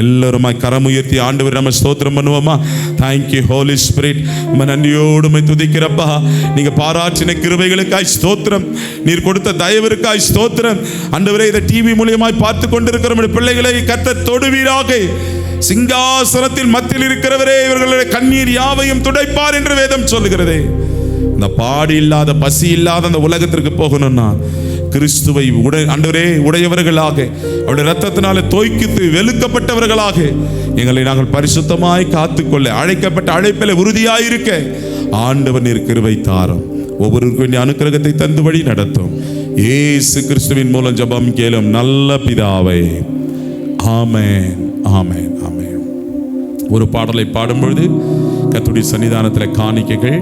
எல்லோருமாய் கரமுயர்த்தி ஆண்டவரே நம்ம ஸ்தோத்திரம் பண்ணுவோமா? Thank you Holy Spirit. நம்ம நன்றியோடு துதிக்கிறப்பா. நீங்க பாராட்டின கிருபைகளுக்காய் ஸ்தோத்திரம், நீர் கொடுத்த தயவிற்காய் ஸ்தோத்திரம் ஆண்டவரே. இதை டிவி மூலியமாய் பார்த்து கொண்டிருக்கிற பிள்ளைகளை கர்த்தர் தொடுவீராக. சிங்காசனத்தில் மத்தியில் இருக்கிறவரே, இவர்களுடைய கண்ணீர் யாவையும் துடைப்பார் என்று வேதம் சொல்லுகிறதே. இந்த பாடு இல்லாத, பசி இல்லாத அந்த உலகத்திற்கு போகணும்னா கிறிஸ்துவை ஆண்டவரே உடையவர்களாக, அவருடைய ரத்தத்தினால தோய்க்கித்து வெளுக்கப்பட்டவர்களாக எங்களை நாங்கள் பரிசுத்தமாய் காத்துக்கொள்ள அழைக்கப்பட்ட அழைப்பில் உறுதியாயிருக்க ஆண்டவர் நீர் கிருபை தாரும். ஒவ்வொருவருக்கும் வேண்டிய அனுக்கிரகத்தை தந்து வழி நடத்தும். இயேசு கிறிஸ்துவின் மூலம் ஜெபம் கேளும் நல்ல பிதாவே. ஆமென், ஆமென், ஆமென். ஒரு பாடலை பாடும்பொழுது கர்த்தருடைய சன்னிதானத்தில் காணிக்கைகள்